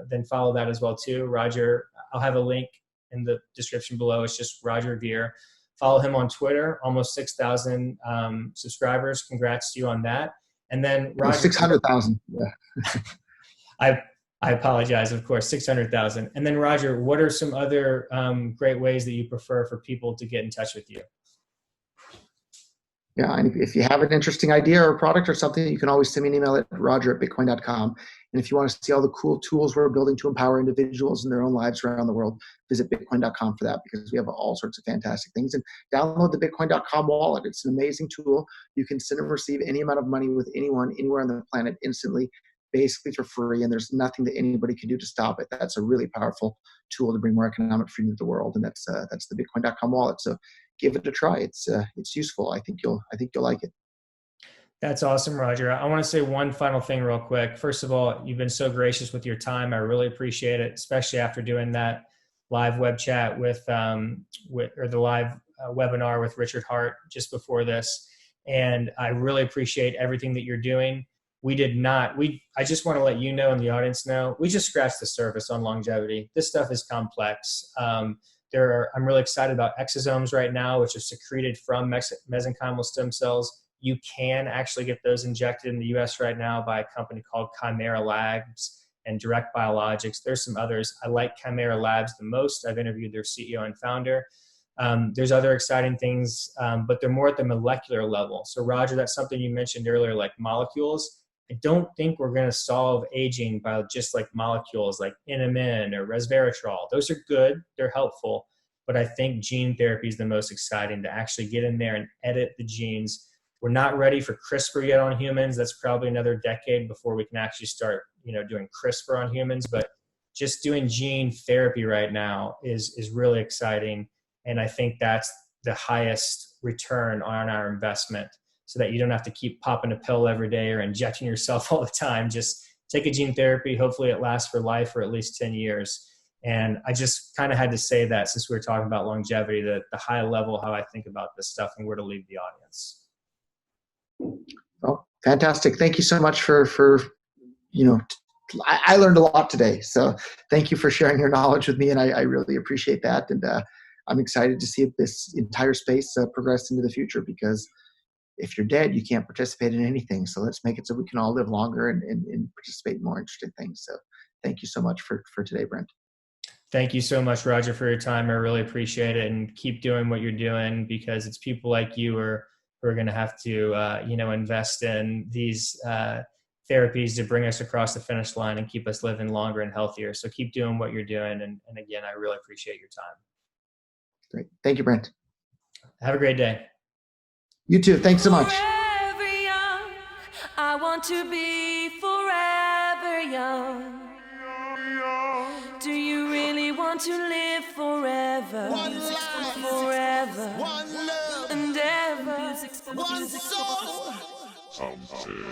then follow that as well too. Roger, I'll have a link in the description below. It's just Roger Ver. Follow him on Twitter, almost 6,000 subscribers. Congrats to you on that. And then Roger, 600,000. Yeah. I apologize, of course, 600,000. And then Roger, what are some other great ways that you prefer for people to get in touch with you? Yeah, and if you have an interesting idea or a product or something, you can always send me an email at roger@bitcoin.com. And if you want to see all the cool tools we're building to empower individuals in their own lives around the world, visit bitcoin.com for that, because we have all sorts of fantastic things. And download the bitcoin.com wallet. It's an amazing tool. You can send and receive any amount of money with anyone, anywhere on the planet instantly, basically for free. And there's nothing that anybody can do to stop it. That's a really powerful tool to bring more economic freedom to the world. And that's the bitcoin.com wallet. So give it a try. It's useful. I think you'll like it. That's awesome, Roger. I want to say one final thing real quick. First of all, you've been so gracious with your time. I really appreciate it, especially after doing that live web chat or the live webinar with Richard Hart just before this. And I really appreciate everything that you're doing. I just want to let you know and the audience know, we just scratched the surface on longevity. This stuff is complex. I'm really excited about exosomes right now, which are secreted from mesenchymal stem cells. You can actually get those injected in the US right now by a company called Chimera Labs and Direct Biologics. There's some others. I like Chimera Labs the most. I've interviewed their CEO and founder. There's other exciting things, but they're more at the molecular level. So Roger, that's something you mentioned earlier, like molecules. I don't think we're going to solve aging by just like molecules like NMN or resveratrol. Those are good. They're helpful. but I think gene therapy is the most exciting, to actually get in there and edit the genes. We're not ready for CRISPR yet on humans. That's probably another decade before we can actually start, doing CRISPR on humans. But just doing gene therapy right now is really exciting. And I think that's the highest return on our investment, so that you don't have to keep popping a pill every day or injecting yourself all the time. Just take a gene therapy. Hopefully it lasts for life, or at least 10 years. And I just kind of had to say that, since we were talking about longevity, the high level, how I think about this stuff and where to leave the audience. Oh, fantastic. Thank you so much for I learned a lot today. So thank you for sharing your knowledge with me. And I really appreciate that. And I'm excited to see if this entire space progress into the future, because if you're dead, you can't participate in anything. So let's make it so we can all live longer and participate in more interesting things. So thank you so much for today, Brent. Thank you so much, Roger, for your time. I really appreciate it, and keep doing what you're doing, because it's people like you who are going to have to, invest in these therapies to bring us across the finish line and keep us living longer and healthier. So keep doing what you're doing. And again, I really appreciate your time. Great. Thank you, Brent. Have a great day. You too. Thanks so much. Forever young, I want to be forever young. Do you really want to live forever? One life, Forever one love, and ever. one soul. Something.